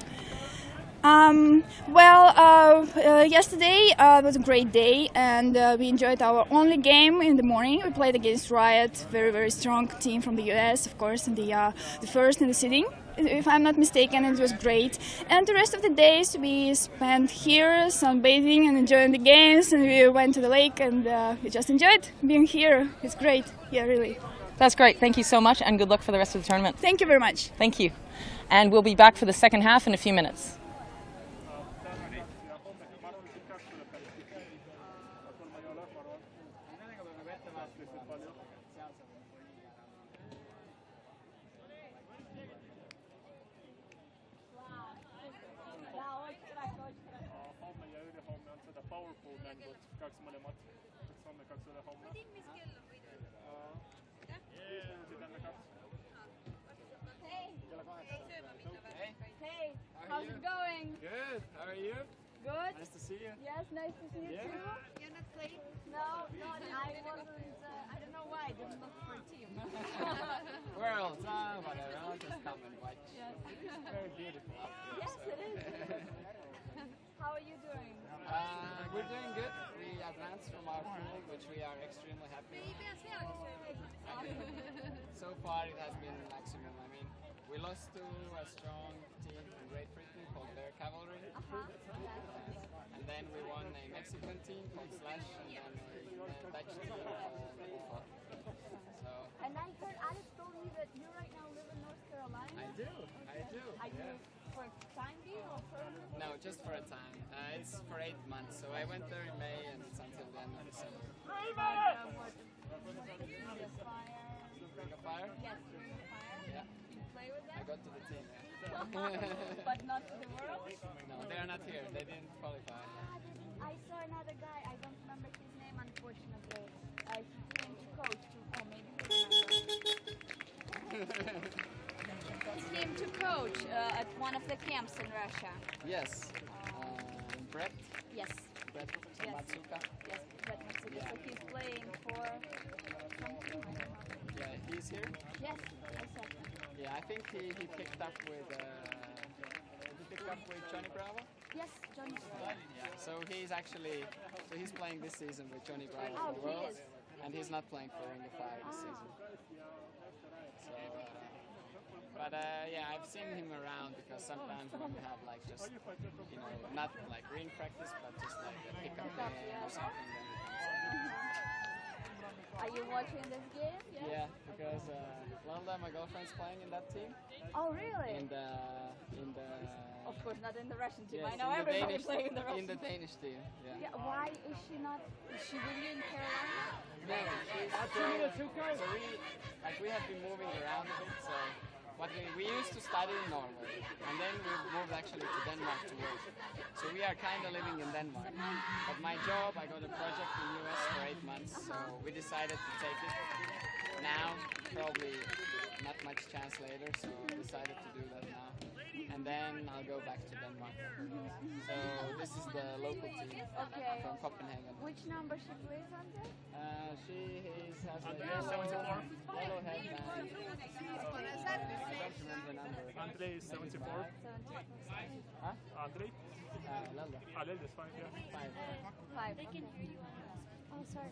Yesterday was a great day, and we enjoyed our only game in the morning. We played against Riot, very, very strong team from the US, of course, in the first in the sitting, if I'm not mistaken. It was great. And the rest of the days we spent here sunbathing and enjoying the games, and we went to the lake, and we just enjoyed being here. It's great, yeah, really. That's great. Thank you so much, and good luck for the rest of the tournament. Thank you very much. Thank you. And we'll be back for the second half in a few minutes. Hey, how's it going? Good. How are you? Good. Nice to see you. Yes, nice to see you Yeah. too. You're not playing? No, I wasn't. I don't know why. I didn't look for a team. We're all time, whatever. I'll just come and watch. Yes. It's very beautiful up here. Yes, so. it is. How are you doing? We're doing good. We advanced from our pool, which we are extremely happy with. So far, it has been maximum. I mean, we lost to a strong team from Great Britain called Bear Cavalry. And then we won a Mexican team called Slash, and then a Dutch team called WUCC. So And I heard Alex told me that you right now live in North Carolina. I do. Are you for time being or permanent? No, just for a time. It's for 8 months. So I went there in May and it's until the end of December. Ring of Fire? Yes, Ring of Fire. Yeah. You play with I them? got to the team. But not to the world? No, they're not here. They didn't qualify. I saw another guy. I don't remember his name, unfortunately. He came to coach. Maybe you remember. He came to coach at one of the camps in Russia. Yes. Brett Yes. from Yes. Matsuka. Yes, Brett Matsuda. Yeah. So he's playing for some team. I don't know. Yeah, he's here. Yes, I saw him. Yeah, I think he picked up with Johnny Bravo. Yes, Johnny. Yeah. So he's playing this season with Johnny Bravo Oh, for he Worlds, is. and he's not playing for Ring of Fire this season. So, yeah, I've seen him around because sometimes when we have like just not like ring practice, but just like a pickup game or something, then he comes in. Are you watching this game? Yeah, because Landa, my girlfriend's playing in that team. Oh, really? In the Of course, not in the Russian team. yes, I know in the everybody Danish, playing in the Russian in the Danish team. Yeah. Yeah, why is she not? Is she really in Carolina? No, we have been moving around a bit. So, but we used to study in Norway, and then we moved actually to Denmark to work. So we are kind of living in Denmark. But my job, I got a project in US for 8 months, so we decided to take it now. Probably not much chance later, so decided to do that now. And then I'll go back to Denmark. So this is the local team from Copenhagen. Which number she plays under? She has a yellow headband. I don't remember the number. Andre is 74. Huh? Andre? Lelda. Alel is 5, yeah. 5. 5. Oh, sorry.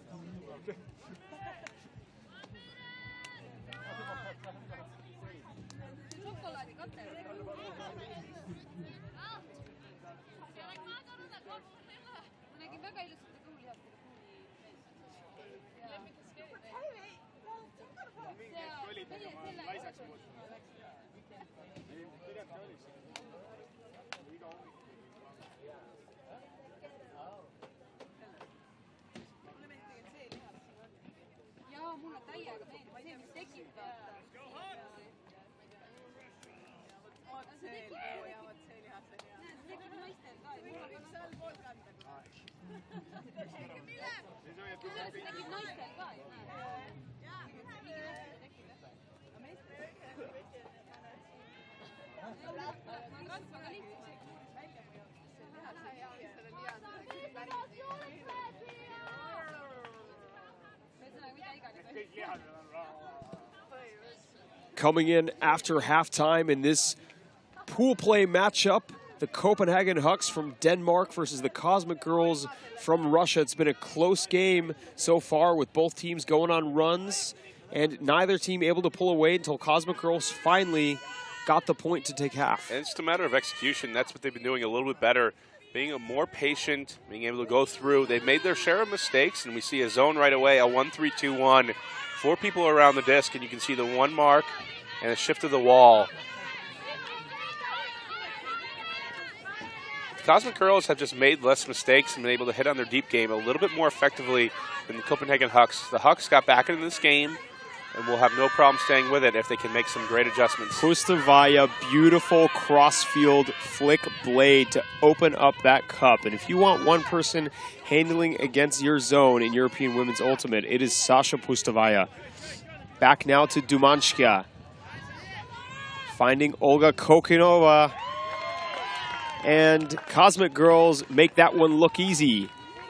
Okay. Jaa, mulle täiega meeldib see, mis tekib. See tekib naistel ka. See tekib naistel ka. Coming in after halftime in this pool play matchup, the Copenhagen Hucks from Denmark versus the Cosmic Girls from Russia. It's been a close game so far with both teams going on runs and neither team able to pull away until Cosmic Girls finally got the point to take half. And it's just a matter of execution. That's what they've been doing a little bit better, being more patient, being able to go through. They've made their share of mistakes, and we see a zone right away, a 1-3-2-1. 4 people around the disc, and you can see the 1 mark and a shift of the wall. The Cosmic Girls have just made less mistakes and been able to hit on their deep game a little bit more effectively than the Copenhagen Hucks. The Hucks got back into this game and will have no problem staying with it if they can make some great adjustments. Pustavaya, beautiful crossfield flick blade to open up that cup. And if you want one person handling against your zone in European Women's Ultimate, it is Sasha Pustavaya. Back now to Dumanska. Finding Olga Kokinova. And Cosmic Girls make that one look easy.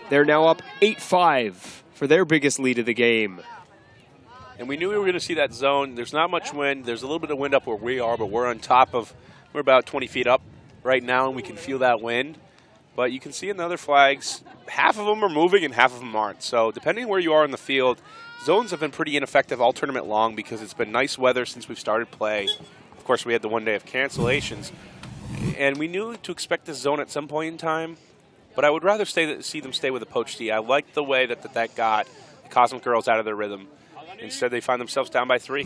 They're now up 8-5 for their biggest lead of the game. And we knew we were going to see that zone. There's not much wind. There's a little bit of wind up where we are, but we're on top of, we're about 20 feet up right now, and we can feel that wind. But you can see in the other flags, half of them are moving and half of them aren't. So depending where you are in the field, zones have been pretty ineffective all tournament long because it's been nice weather since we've started play. Of course, we had the 1 day of cancellations. And we knew to expect this zone at some point in time, but I would rather see them stay with a poach tee. I like the way that got the Cosmic Girls out of their rhythm. Instead, they find themselves down by 3.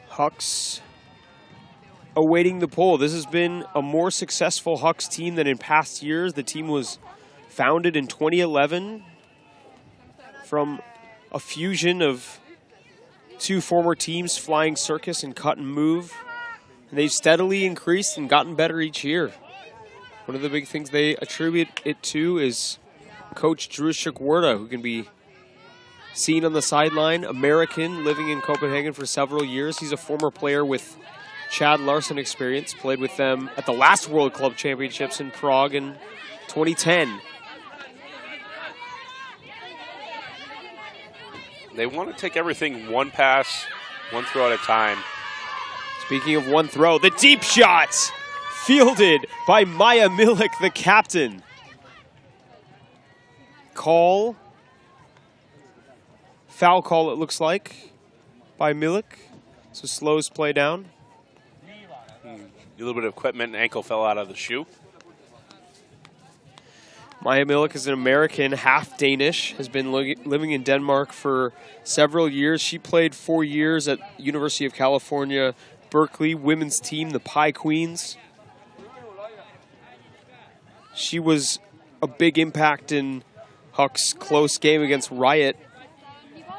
Hucks awaiting the poll. This has been a more successful Hucks team than in past years. The team was founded in 2011 from a fusion of 2 former teams, Flying Circus and Cut and Move. And they've steadily increased and gotten better each year. One of the big things they attribute it to is Coach Drusik Werda, who can be seen on the sideline, American, living in Copenhagen for several years. He's a former player with Chad Larson experience, played with them at the last World Club Championships in Prague in 2010. They want to take everything one pass, one throw at a time. Speaking of one throw, the deep shot fielded by Maya Milik, the captain. Call. Foul call, it looks like, by Milik. So slows play down. A little bit of equipment, ankle fell out of the shoe. Maya Milik is an American, half Danish, has been living in Denmark for several years. She played 4 years at University of California, Berkeley women's team, the Pie Queens. She was a big impact in Huck's close game against Riot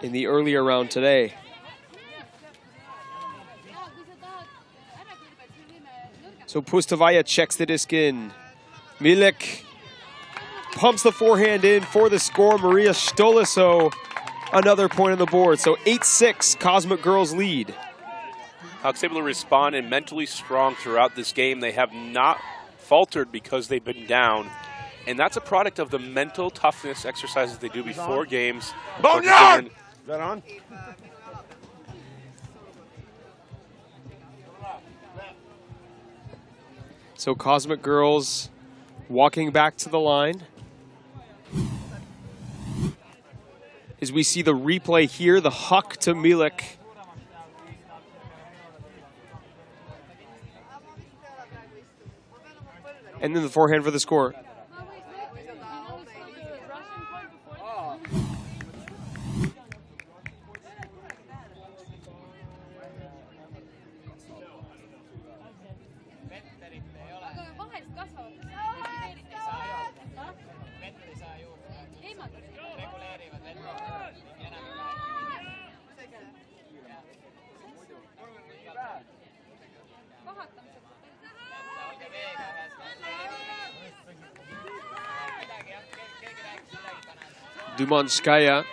in the earlier round today. So Pustavaya checks the disc in. Milik pumps the forehand in for the score. Maria Stoliso, another point on the board. So 8-6, Cosmic Girls lead. Huck's able to respond and mentally strong throughout this game. They have not faltered because they've been down. And that's a product of the mental toughness exercises they do before games. Boneyard! Is that on? So Cosmic Girls walking back to the line. As we see the replay here, the huck to Milik. And then the forehand for the score. Dumanskaya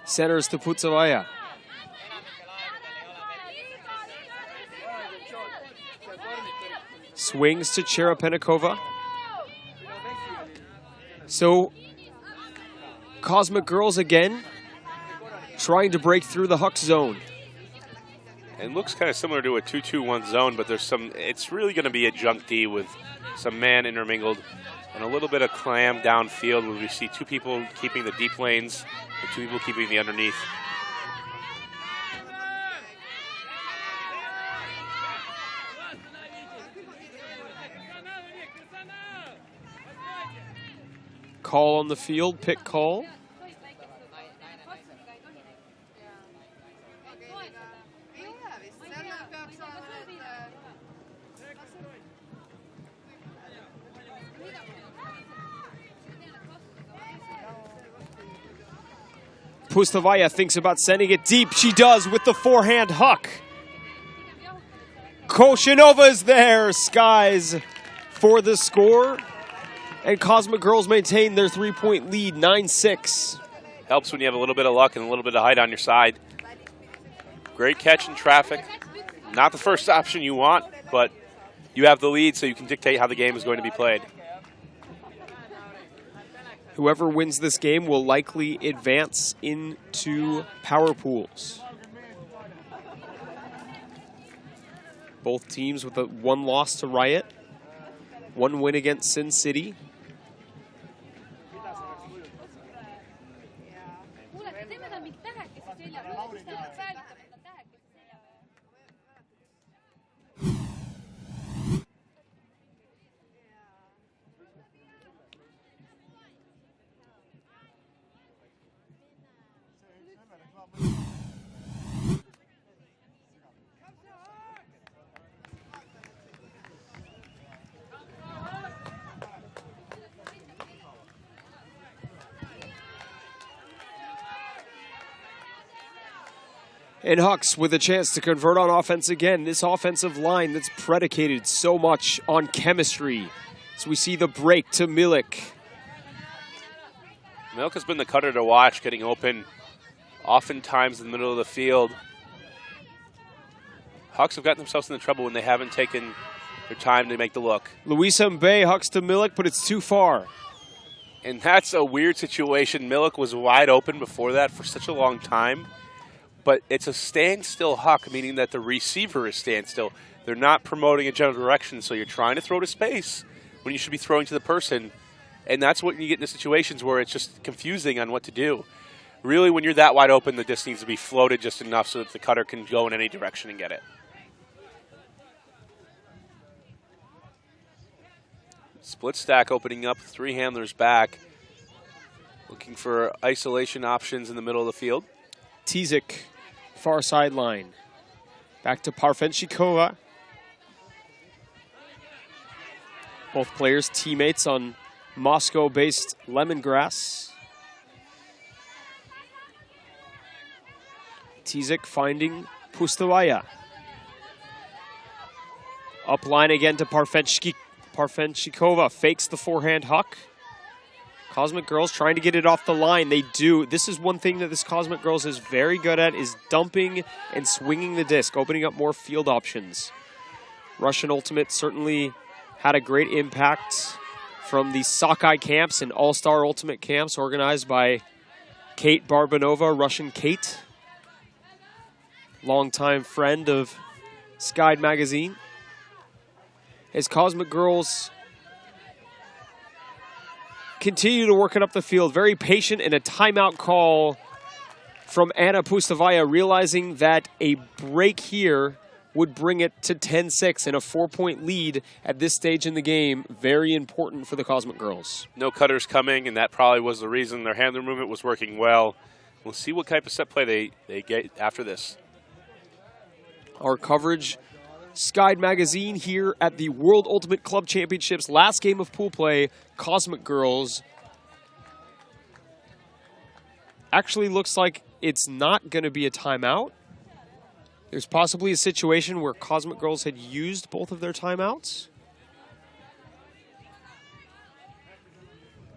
centers to Pustavaya. Swings to Cherepenikova. So Cosmic Girls again trying to break through the Huck zone. It looks kind of similar to a 2-2-1 zone, but there's some. It's really going to be a junk D with some man intermingled and a little bit of clam downfield where we see 2 people keeping the deep lanes and 2 people keeping the underneath. Call on the field, pick call. Pustavaya thinks about sending it deep. She does with the forehand huck. Koshinova is there. Skies for the score. And Cosmic Girls maintain their 3-point lead, 9-6. Helps when you have a little bit of luck and a little bit of height on your side. Great catch in traffic. Not the first option you want, but you have the lead so you can dictate how the game is going to be played. Whoever wins this game will likely advance into power pools. Both teams with one loss to Riot, one win against Sin City. And Hucks with a chance to convert on offense again. This offensive line that's predicated so much on chemistry. So we see the break to Milik. Milik has been the cutter to watch, getting open oftentimes in the middle of the field. Hucks have gotten themselves into trouble when they haven't taken their time to make the look. Luisa Mbe, Hucks to Milik, but it's too far. And that's a weird situation. Milik was wide open before that for such a long time. But it's a standstill huck, meaning that the receiver is standstill. They're not promoting a general direction, so you're trying to throw to space when you should be throwing to the person. And that's what you get into situations where it's just confusing on what to do. Really, when you're that wide open, the disc needs to be floated just enough so that the cutter can go in any direction and get it. Split stack opening up, 3 handlers back. Looking for isolation options in the middle of the field. Tizik, far sideline. Back to Parfenchikova. Both players teammates on Moscow-based Lemongrass. Tizik finding Pustavaya. Up line again to Parfenchikova. Fakes the forehand huck. Cosmic Girls trying to get it off the line. They do. This is one thing that this Cosmic Girls is very good at, is dumping and swinging the disc, opening up more field options. Russian Ultimate certainly had a great impact from the Sockeye camps and All-Star Ultimate camps organized by Kate Barbanova, Russian Kate. Longtime friend of Skyd magazine. As Cosmic Girls continue to work it up the field. Very patient, and a timeout call from Anna Pustavaya, realizing that a break here would bring it to 10-6 and a 4-point lead at this stage in the game. Very important for the Cosmic Girls. No cutters coming, and that probably was the reason their handler movement was working well. We'll see what type of set play they get after this. Our coverage, Skyd magazine here at the World Ultimate Club Championships. Last game of pool play, Cosmic Girls. Actually looks like it's not going to be a timeout. There's possibly a situation where Cosmic Girls had used both of their timeouts.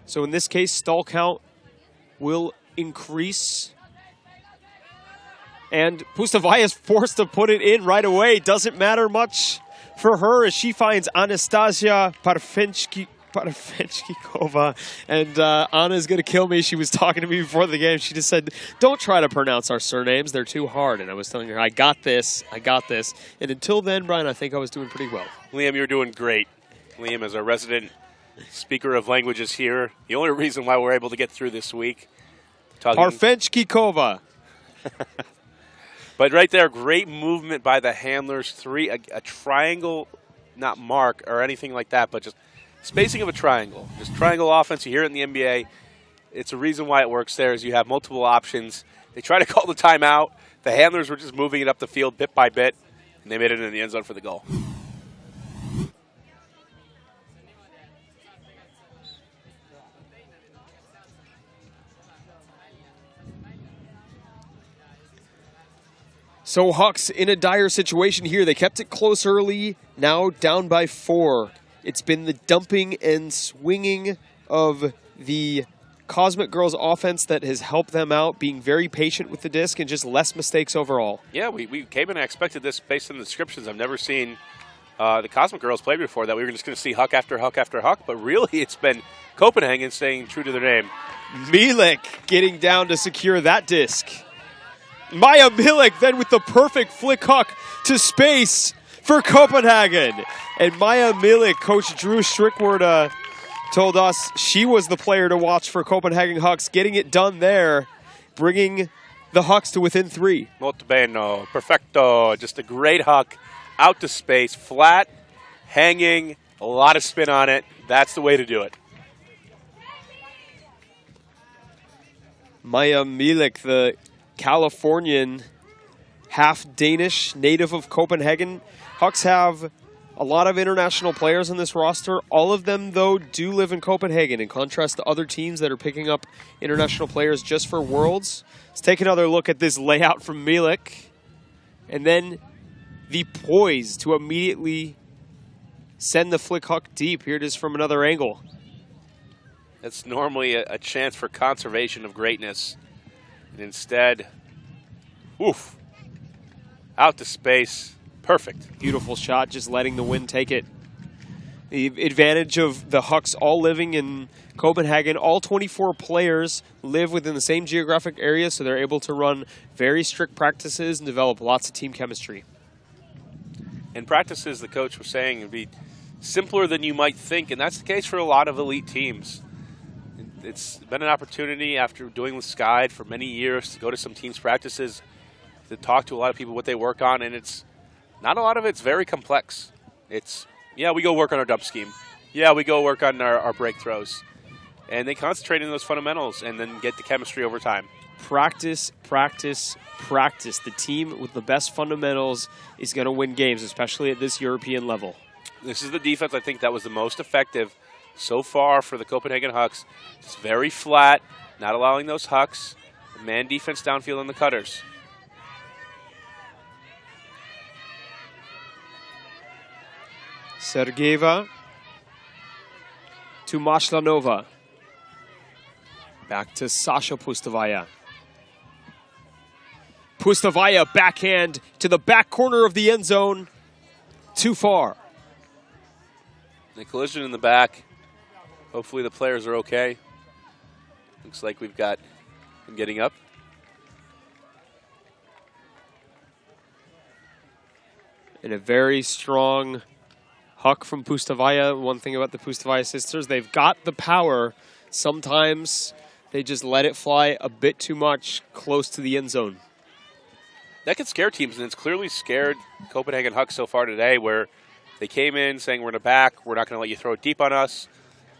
So in this case, stall count will increase. And Pustavaya is forced to put it in right away. Doesn't matter much for her as she finds Anastasia Parfenchikova. And Anna's going to kill me. She was talking to me before the game. She just said, don't try to pronounce our surnames. They're too hard. And I was telling her, I got this. I got this. And until then, Brian, I think I was doing pretty well. Liam, you're doing great. Liam is our resident speaker of languages here. The only reason why we're able to get through this week. Parfenchikova. But right there, great movement by the handlers. A triangle, not mark or anything like that, but just spacing of a triangle. Just triangle offense. You hear it in the NBA. It's a reason why it works there is you have multiple options. They try to call the timeout. The handlers were just moving it up the field bit by bit, and they made it in the end zone for the goal. So Hucks in a dire situation here. They kept it close early, now down by 4. It's been the dumping and swinging of the Cosmic Girls offense that has helped them out, being very patient with the disc and just less mistakes overall. Yeah, we came in and expected this based on the descriptions. I've never seen the Cosmic Girls play before, that we were just going to see Huck after Huck after Huck, but really it's been Copenhagen staying true to their name. Milik getting down to secure that disc. Maya Milik then with the perfect flick Huck to space for Copenhagen. And Maya Milik, Coach Drew Strickwood told us she was the player to watch for Copenhagen Hucks, getting it done there, bringing the Hucks to within 3. Molto bene, perfecto. Just a great Huck out to space, flat, hanging, a lot of spin on it. That's the way to do it. Maya Milik, the Californian, half Danish, native of Copenhagen. Hucks have a lot of international players on this roster. All of them, though, do live in Copenhagen, in contrast to other teams that are picking up international players just for Worlds. Let's take another look at this layout from Milik. And then the poise to immediately send the flick Huck deep. Here it is from another angle. That's normally a chance for conservation of greatness. And instead, oof, out to space. Perfect. Beautiful shot, just letting the wind take it. The advantage of the Hucks all living in Copenhagen, all 24 players live within the same geographic area, so they're able to run very strict practices and develop lots of team chemistry. And practices, the coach was saying, would be simpler than you might think, and that's the case for a lot of elite teams. It's been an opportunity after doing with Sky for many years to go to some teams' practices, to talk to a lot of people what they work on, and it's not a lot of it's very complex. It's, yeah, we go work on our dump scheme. Yeah, we go work on our break throws. And they concentrate on those fundamentals and then get the chemistry over time. Practice, practice, practice. The team with the best fundamentals is going to win games, especially at this European level. This is the defense I think that was the most effective so far for the Copenhagen Hucks. It's very flat, not allowing those Hucks. Man defense downfield on the cutters. Sergeyeva to Mashlanova. Back to Sasha Pustavaya. Pustavaya backhand to the back corner of the end zone. Too far. The collision in the back. Hopefully the players are okay. Looks like we've got him getting up. And a very strong Huck from Pustavaya. One thing about the Pustavaya sisters, they've got the power. Sometimes they just let it fly a bit too much close to the end zone. That can scare teams, and it's clearly scared Copenhagen Hucks so far today, where they came in saying, we're in the back, we're not going to let you throw it deep on us.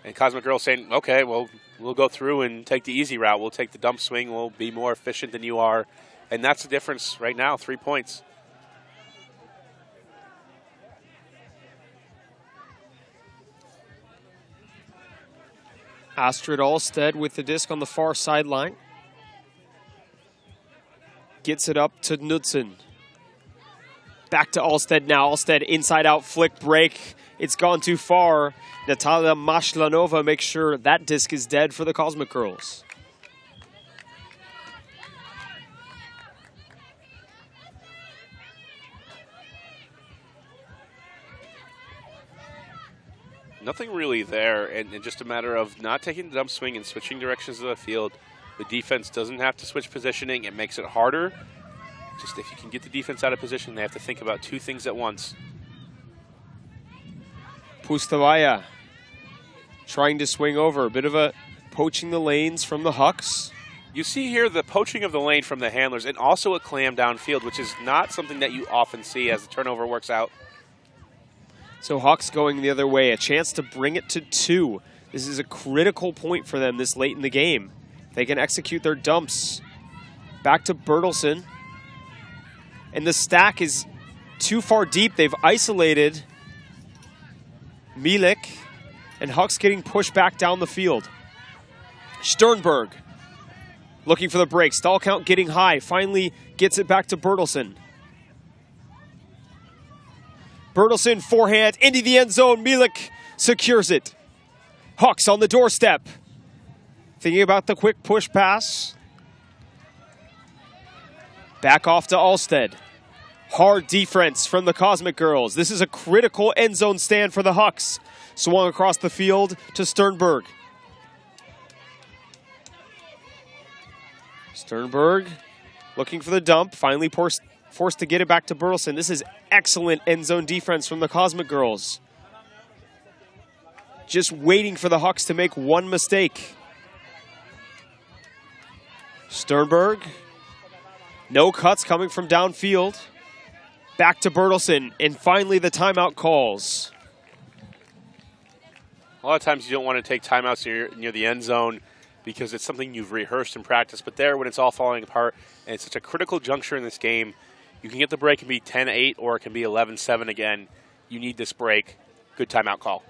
And Cosmic Girls saying, okay, well, we'll go through and take the easy route. We'll take the dump swing. We'll be more efficient than you are. And that's the difference right now, 3 points. Astrid Alstead with the disc on the far sideline. Gets it up to Knudsen. Back to Alstead now. Alstead inside out flick break. It's gone too far. Natalia Mashlanova makes sure that disc is dead for the Cosmic Girls. Nothing really there, and just a matter of not taking the dump swing and switching directions of the field. The defense doesn't have to switch positioning. It makes it harder. Just if you can get the defense out of position, they have to think about 2 things at once. Pustavaya trying to swing over. A bit of a poaching the lanes from the Hucks. You see here the poaching of the lane from the handlers and also a clam downfield, which is not something that you often see as the turnover works out. So Hucks going the other way. A chance to bring it to 2. This is a critical point for them this late in the game. They can execute their dumps. Back to Bertelsen. And the stack is too far deep. They've isolated Milik. And Hucks getting pushed back down the field. Sternberg looking for the break. Stall count getting high. Finally gets it back to Bertelsen. Bertelsen forehand into the end zone. Milik secures it. Hucks on the doorstep. Thinking about the quick push pass. Back off to Alstead. Hard defense from the Cosmic Girls. This is a critical end zone stand for the Hucks. Swung across the field to Sternberg. Sternberg looking for the dump. Finally forced to get it back to Bertelsen. This is excellent end zone defense from the Cosmic Girls. Just waiting for the Hucks to make one mistake. Sternberg. No cuts coming from downfield. Back to Bertelsen, and finally the timeout calls. A lot of times you don't want to take timeouts near the end zone because it's something you've rehearsed in practice. But there, when it's all falling apart, and it's such a critical juncture in this game, you can get the break and be 10-8 or it can be 11-7 again. You need this break. Good timeout call.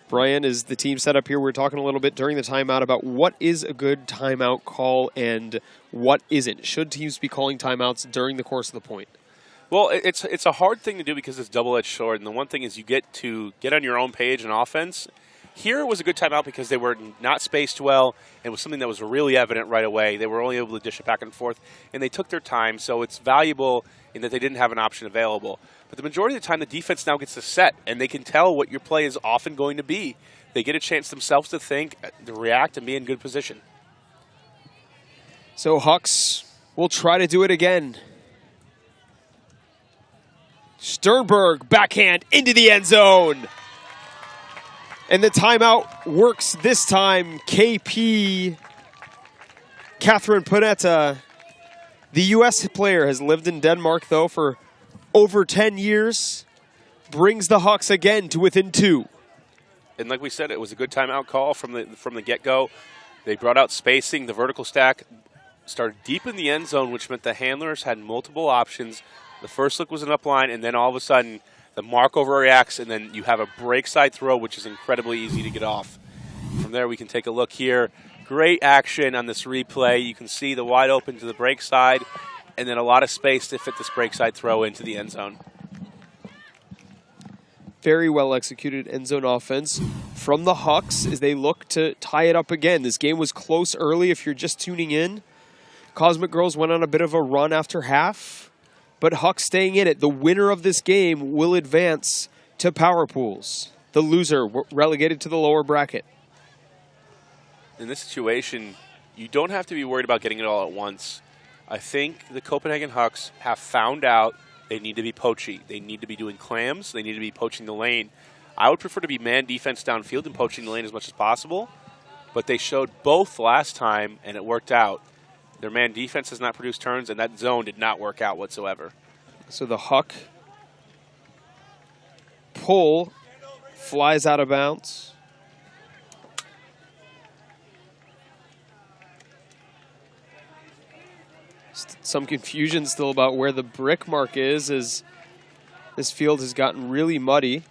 Brian, is the team set up here? We were talking a little bit during the timeout about what is a good timeout call and what isn't. Should teams be calling timeouts during the course of the point? Well, it's a hard thing to do because it's double-edged sword. And the one thing is you get to get on your own page in offense. Here it was a good timeout because they were not spaced well. It was something that was really evident right away. They were only able to dish it back and forth, and they took their time. So it's valuable in that they didn't have an option available. But the majority of the time, the defense now gets to set, and they can tell what your play is often going to be. They get a chance themselves to think, to react, and be in good position. So Hucks will try to do it again. Sternberg, backhand into the end zone. And the timeout works this time. KP, Catherine Panetta, the U.S. player, has lived in Denmark, though, for over 10 years. Brings the Hucks again to within 2. And like we said, it was a good timeout call from the get-go. They brought out spacing. The vertical stack started deep in the end zone, which meant the handlers had multiple options. The first look was an upline, and then all of a sudden, the mark overreacts, and then you have a break side throw, which is incredibly easy to get off. From there, we can take a look here. Great action on this replay. You can see the wide open to the break side, and then a lot of space to fit this break side throw into the end zone. Very well executed end zone offense from the Hucks as they look to tie it up again. This game was close early if you're just tuning in. Cosmic Girls went on a bit of a run after half, but Hucks staying in it. The winner of this game will advance to power pools. The loser relegated to the lower bracket. In this situation, you don't have to be worried about getting it all at once. I think the Copenhagen Hucks have found out they need to be poachy. They need to be doing clams. They need to be poaching the lane. I would prefer to be man defense downfield and poaching the lane as much as possible, but they showed both last time, and it worked out. Their man defense has not produced turns, and that zone did not work out whatsoever. So the Huck pull flies out of bounds. Some confusion still about where the brick mark is, as this field has gotten really muddy.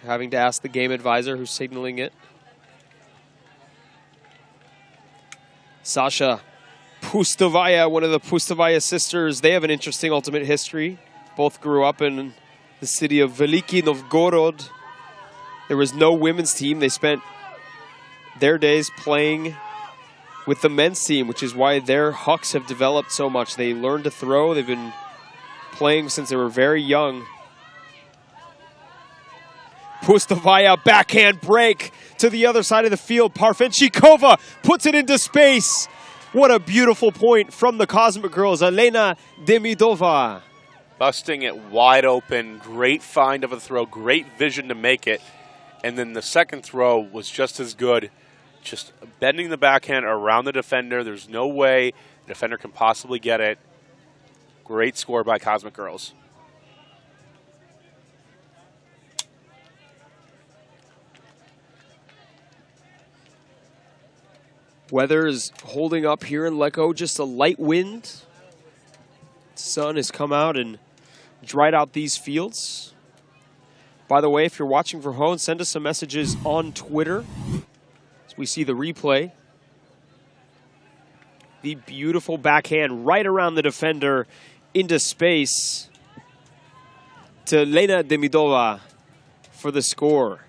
Having to ask the game advisor who's signaling it. Sasha Pustovaya, one of the Pustovaya sisters, they have an interesting ultimate history. Both grew up in the city of Veliki Novgorod. There was no women's team. They spent their days playing with the men's team, which is why their Hucks have developed so much. They learned to throw. They've been playing since they were very young. Pustovaya, backhand break to the other side of the field. Parfenchikova puts it into space. What a beautiful point from the Cosmic Girls, Elena Demidova. Busting it wide open, great find of a throw, great vision to make it. And then the second throw was just as good. Just bending the backhand around the defender. There's no way the defender can possibly get it. Great score by Cosmic Girls. Weather is holding up here in Lecco, just a light wind. Sun has come out and dried out these fields. By the way, if you're watching from home, send us some messages on Twitter as we see the replay. The beautiful backhand right around the defender into space to Lena Demidova for the score.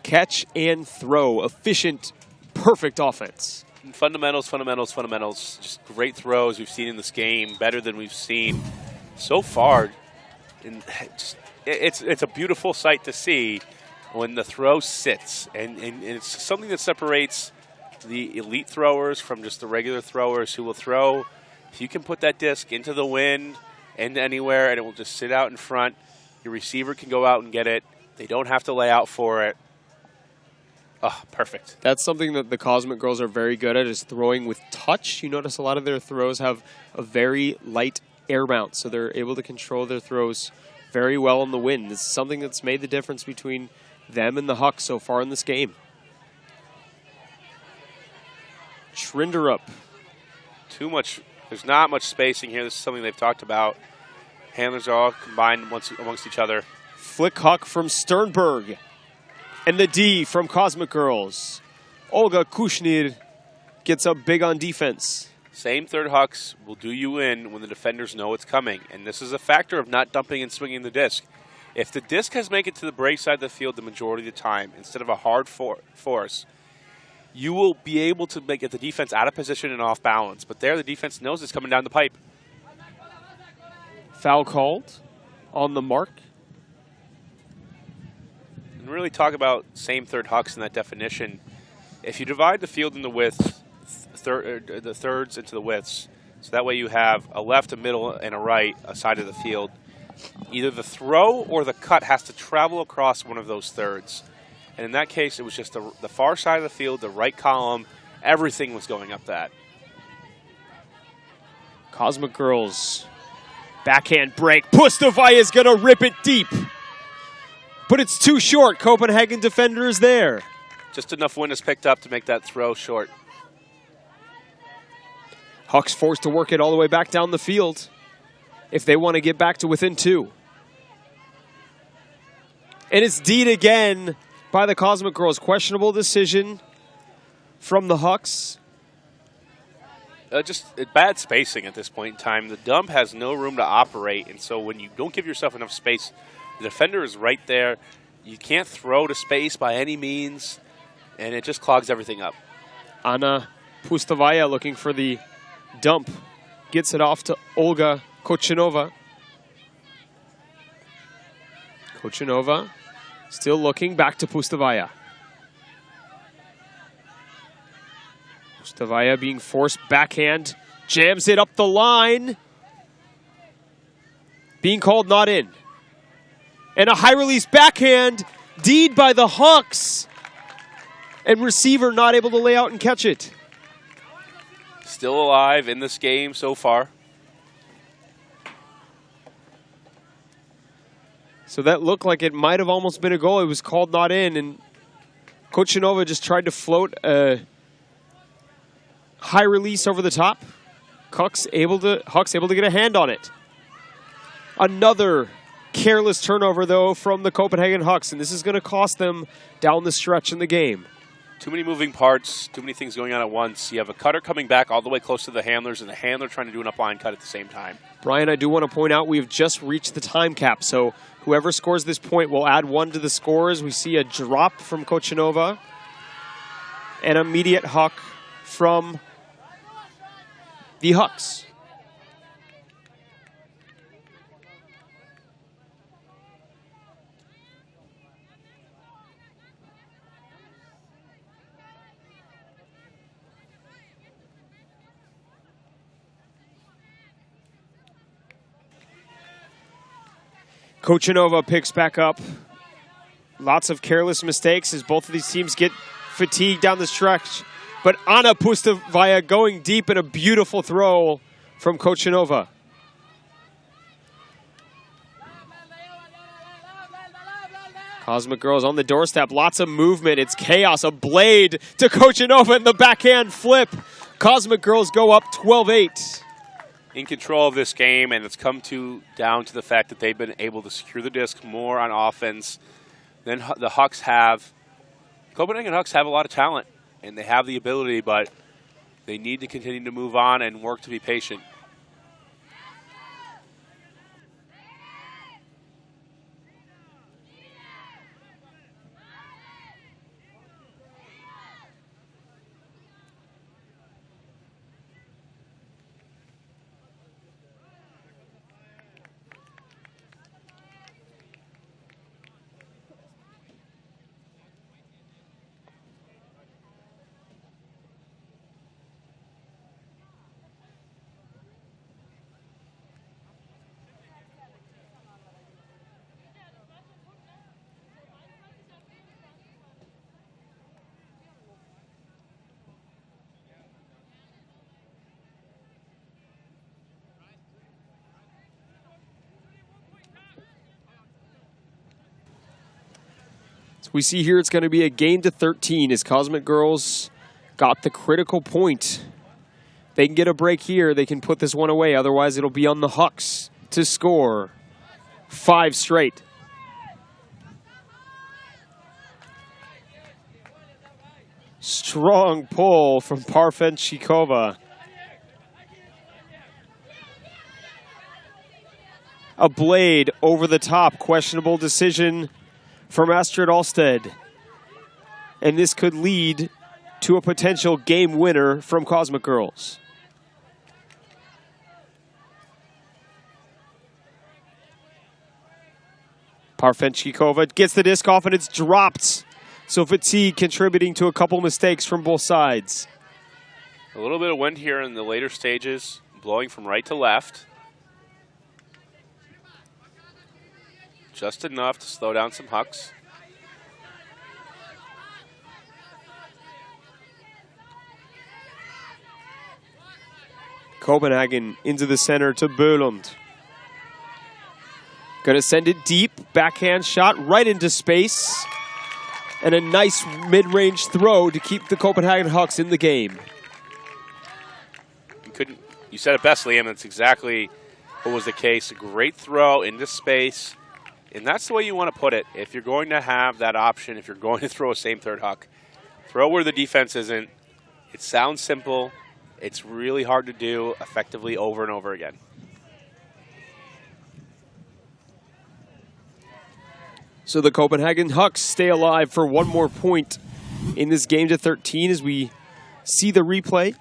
Catch and throw. Efficient, perfect offense. Fundamentals, fundamentals, fundamentals. Just great throws we've seen in this game. Better than we've seen so far. And it's a beautiful sight to see when the throw sits. And it's something that separates the elite throwers from just the regular throwers who will throw. If you can put that disc into the wind and anywhere, and it will just sit out in front, your receiver can go out and get it. They don't have to lay out for it. Oh, perfect. That's something that the Cosmic Girls are very good at, is throwing with touch. You notice a lot of their throws have a very light air bounce, so they're able to control their throws very well in the wind. This is something that's made the difference between them and the Hucks so far in this game. Trinderup. Too much. There's not much spacing here. This is something they've talked about. Handlers are all combined amongst each other. Flick Huck from Sternberg. And the D from Cosmic Girls. Olga Kushnir gets up big on defense. Same third Hucks will do you in when the defenders know it's coming. And this is a factor of not dumping and swinging the disc. If the disc has made it to the break side of the field the majority of the time, instead of a hard force, you will be able to get the defense out of position and off balance. But there, the defense knows it's coming down the pipe. Foul called on the mark. And really talk about same third Hucks in that definition. If you divide the field into width, the thirds into the widths, so that way you have a left, a middle, and a right, a side of the field. Either the throw or the cut has to travel across one of those thirds. And in that case, it was just the far side of the field, the right column, everything was going up that. Cosmic Girls, backhand break. Pustovaya is going to rip it deep. But it's too short. Copenhagen defender is there. Just enough wind is picked up to make that throw short. Hucks forced to work it all the way back down the field if they want to get back to within 2. And it's D'd again by the Cosmic Girls. Questionable decision from the Hucks. Just bad spacing at this point in time. The dump has no room to operate, and so when you don't give yourself enough space, the defender is right there. You can't throw to space by any means, and it just clogs everything up. Anna Pustovaya looking for the dump. Gets it off to Olga Kochanova. Kochanova still looking back to Pustovaya. Pustovaya being forced backhand. Jams it up the line. Being called not in. And a high release backhand. D'd by the Hucks. And receiver not able to lay out and catch it. still alive in this game so far. So that looked like it might have almost been a goal. It was called not in, and Kochanova just tried to float a high release over the top. Hucks able to get a hand on it. Another careless turnover, though, from the Copenhagen Hucks, and this is going to cost them down the stretch in the game. Too many moving parts, too many things going on at once. You have a cutter coming back all the way close to the handlers, and the handler trying to do an up-line cut at the same time. Brian, I do want to point out we have just reached the time cap, so whoever scores this point will add 1 to the scores. We see a drop from Kochanova, an immediate huck from the Hucks. Kochanova picks back up. Lots of careless mistakes as both of these teams get fatigued down the stretch. But Anna Pustavaya going deep in a beautiful throw from Kochanova. Cosmic Girls on the doorstep. Lots of movement. It's chaos. A blade to Kochanova in the backhand flip. Cosmic Girls go up 12-8. In control of this game, and it's come down to the fact that they've been able to secure the disc more on offense than the Hucks have. Copenhagen Hucks have a lot of talent, and they have the ability, but they need to continue to move on and work to be patient. We see here it's going to be a game to 13 as Cosmic Girls got the critical point. They can get a break here. They can put this one away. Otherwise, it'll be on the Hucks to score 5 straight. Strong pull from Parfenchikova. A blade over the top. Questionable decision from Astrid Alsted. And this could lead to a potential game winner from Cosmic Girls. Parfenchikova gets the disc off and it's dropped. So fatigue contributing to a couple mistakes from both sides. A little bit of wind here in the later stages, blowing from right to left. Just enough to slow down some Hucks. Copenhagen into the center to Bølund. Going to send it deep. Backhand shot right into space. And a nice mid-range throw to keep the Copenhagen Hucks in the game. You said it best, Liam. That's exactly what was the case. A great throw into space. And that's the way you want to put it. If you're going to have that option, if you're going to throw a same third huck, throw where the defense isn't. It sounds simple. It's really hard to do effectively over and over again. So the Copenhagen Hucks stay alive for one more point in this game to 13 as we see the replay.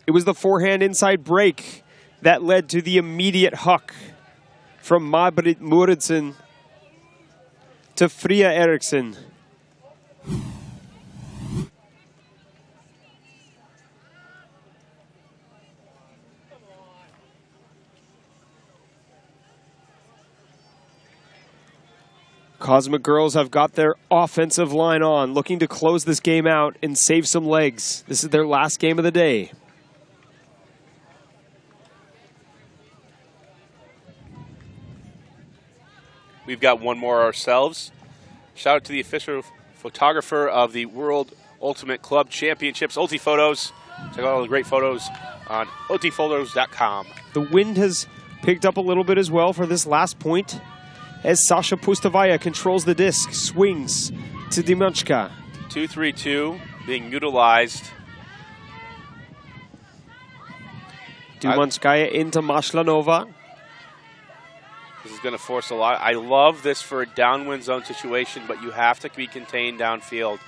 It was the forehand inside break that led to the immediate huck from Maj-Britt Mouritsen to Fria Eriksson. Cosmic Girls have got their offensive line on, looking to close this game out and save some legs. This is their last game of the day. We've got one more ourselves. Shout out to the official photographer of the World Ultimate Club Championships, Ulti Photos. Check out all the great photos on ultiphotos.com. The wind has picked up a little bit as well for this last point, as Sasha Pustavaya controls the disc, swings to Dimanchka. 2-3-2 being utilized. Dimanchkaya into Mashlanova. This is going to force a lot. I love this for a downwind zone situation, but you have to be contained downfield.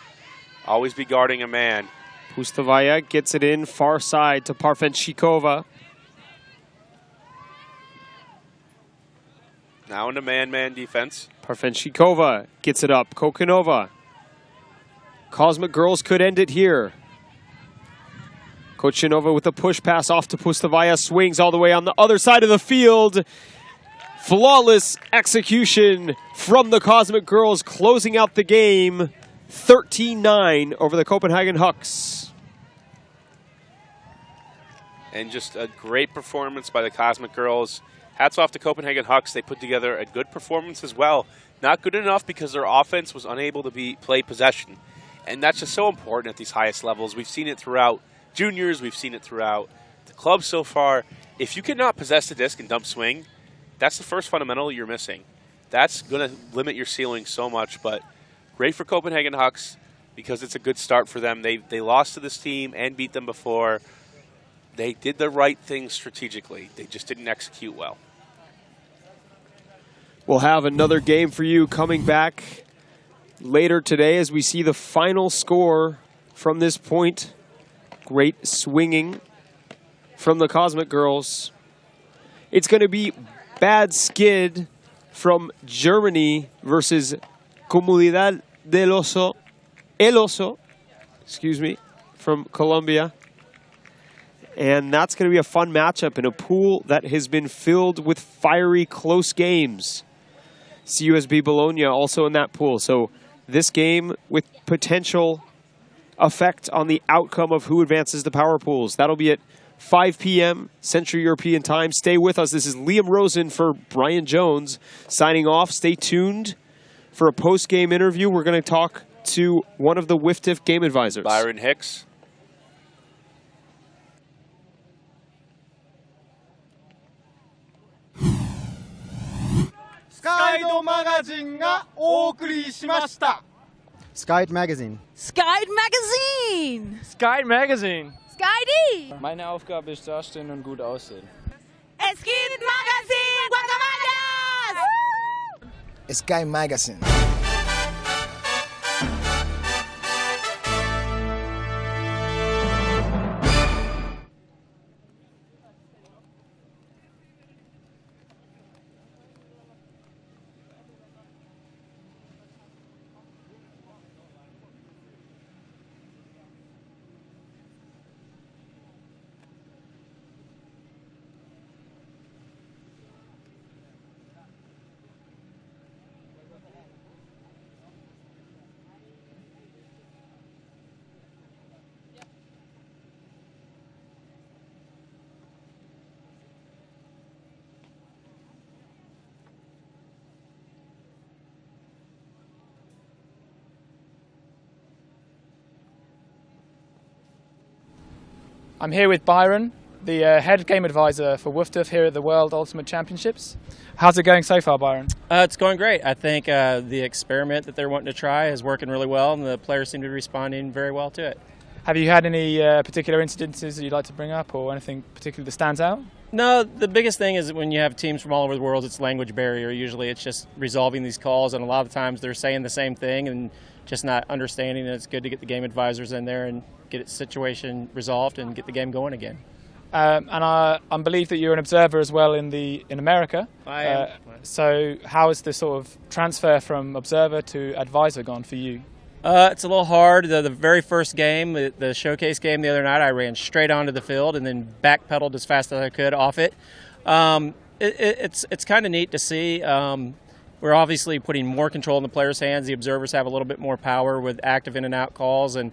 Always be guarding a man. Pustavaya gets it in far side to Parfenchikova. Now into man-man defense. Parfenchikova gets it up. Kokanova. Cosmic Girls could end it here. Kochanova with a push pass off to Pustavaya. Swings all the way on the other side of the field. Flawless execution from the Cosmic Girls, closing out the game 13-9 over the Copenhagen Hucks. And just a great performance by the Cosmic Girls. Hats off to Copenhagen Hucks. They put together a good performance as well. Not good enough because their offense was unable to play possession. And that's just so important at these highest levels. We've seen it throughout juniors. We've seen it throughout the club so far. If you cannot possess the disc and dump swing, that's the first fundamental you're missing. That's going to limit your ceiling so much. But great for Copenhagen Hucks because it's a good start for them. They lost to this team and beat them before. They did the right things strategically. They just didn't execute well. We'll have another game for you coming back later today as we see the final score from this point. Great swinging from the Cosmic Girls. It's going to be Bad Skid from Germany versus Comunidad del Oso, El Oso, from Colombia. And that's going to be a fun matchup in a pool that has been filled with fiery, close games. CUSB Bologna also in that pool. So this game with potential effect on the outcome of who advances the power pools. That'll be at 5 p.m. Central European time. Stay with us. This is Liam Rosen for Brian Jones signing off. Stay tuned for a post-game interview. We're going to talk to one of the WIFTIF game advisors. Byron Hicks. Skydo Magazine がお送りしました。Skyde Magazine. Skyde Magazine. Skyde Magazine. Skyde. Meine Aufgabe ist dastehen und gut aussehen. Es gibt Magazine Guatemala. Sky Magazine. I'm here with Byron, the head game advisor for WUFTIF here at the World Ultimate Championships. How's it going so far, Byron? It's going great. I think the experiment that they're wanting to try is working really well, and the players seem to be responding very well to it. Have you had any particular incidences that you'd like to bring up, or anything particularly that stands out? No, the biggest thing is when you have teams from all over the world, it's language barrier. Usually it's just resolving these calls, and a lot of times they're saying the same thing and just not understanding, and it's good to get the game advisors in there and get the situation resolved and get the game going again. And I believe that you're an observer as well in America. I am. So how has the sort of transfer from observer to advisor gone for you? It's a little hard. The very first game, the showcase game the other night, I ran straight onto the field and then backpedaled as fast as I could off it. It's kind of neat to see. we're obviously putting more control in the players' hands. The observers have a little bit more power with active in and out calls, and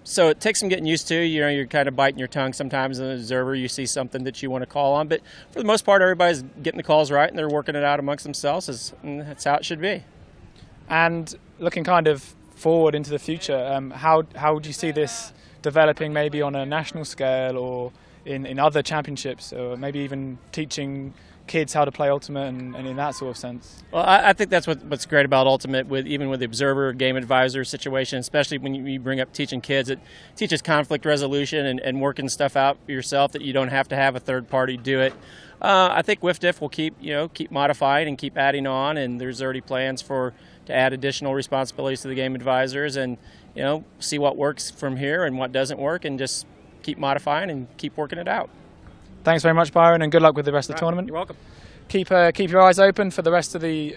so it takes some getting used to. You know, you're kind of biting your tongue sometimes as an observer. You see something that you want to call on, but for the most part, everybody's getting the calls right and they're working it out amongst themselves. And that's how it should be. And looking kind of forward into the future, how would you see this developing, maybe on a national scale or in other championships, or maybe even teaching kids how to play Ultimate and in that sort of sense? Well, I think that's what's great about Ultimate, even with the observer, game advisor situation, especially when you bring up teaching kids. It teaches conflict resolution and working stuff out yourself, that you don't have to have a third party do it. I think WFDF will keep modifying and keep adding on, and there's already plans to add additional responsibilities to the game advisors, and see what works from here and what doesn't work, and just keep modifying and keep working it out. Thanks very much, Byron, and good luck with the rest of the tournament. You're welcome. Keep your eyes open for the rest of the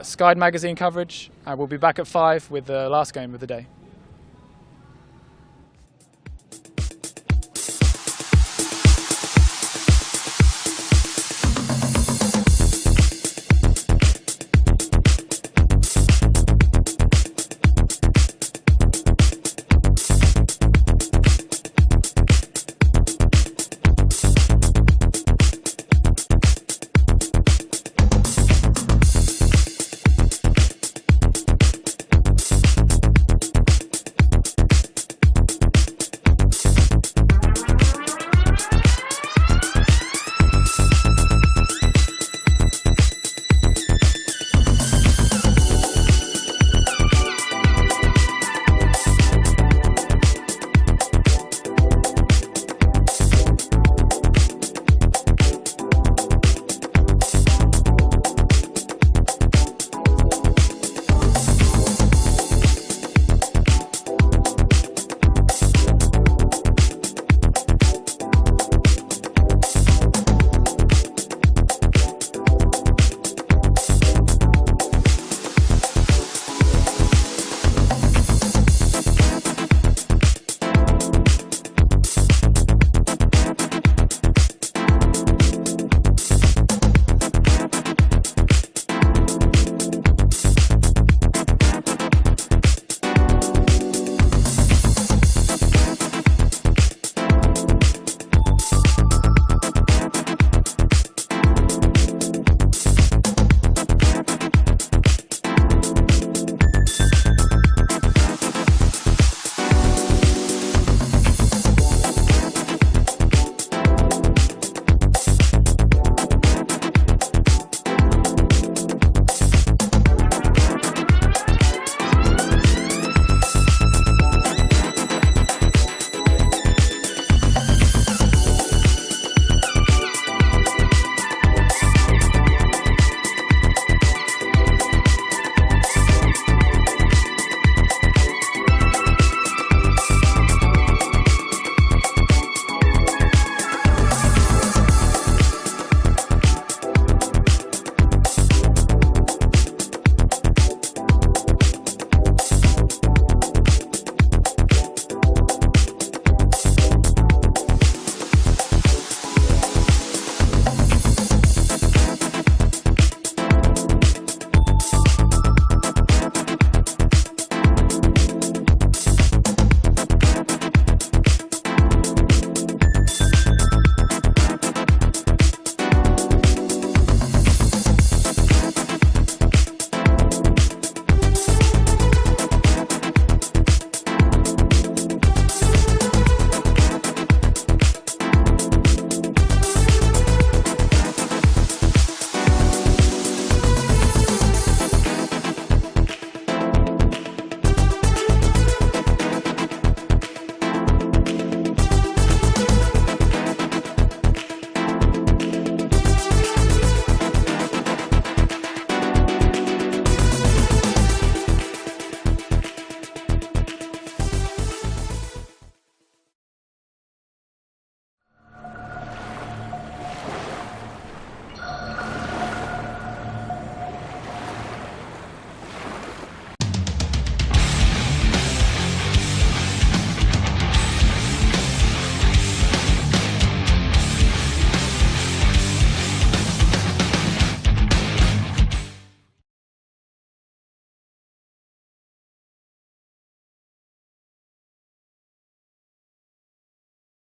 Sky magazine coverage. We'll be back at 5 with the last game of the day.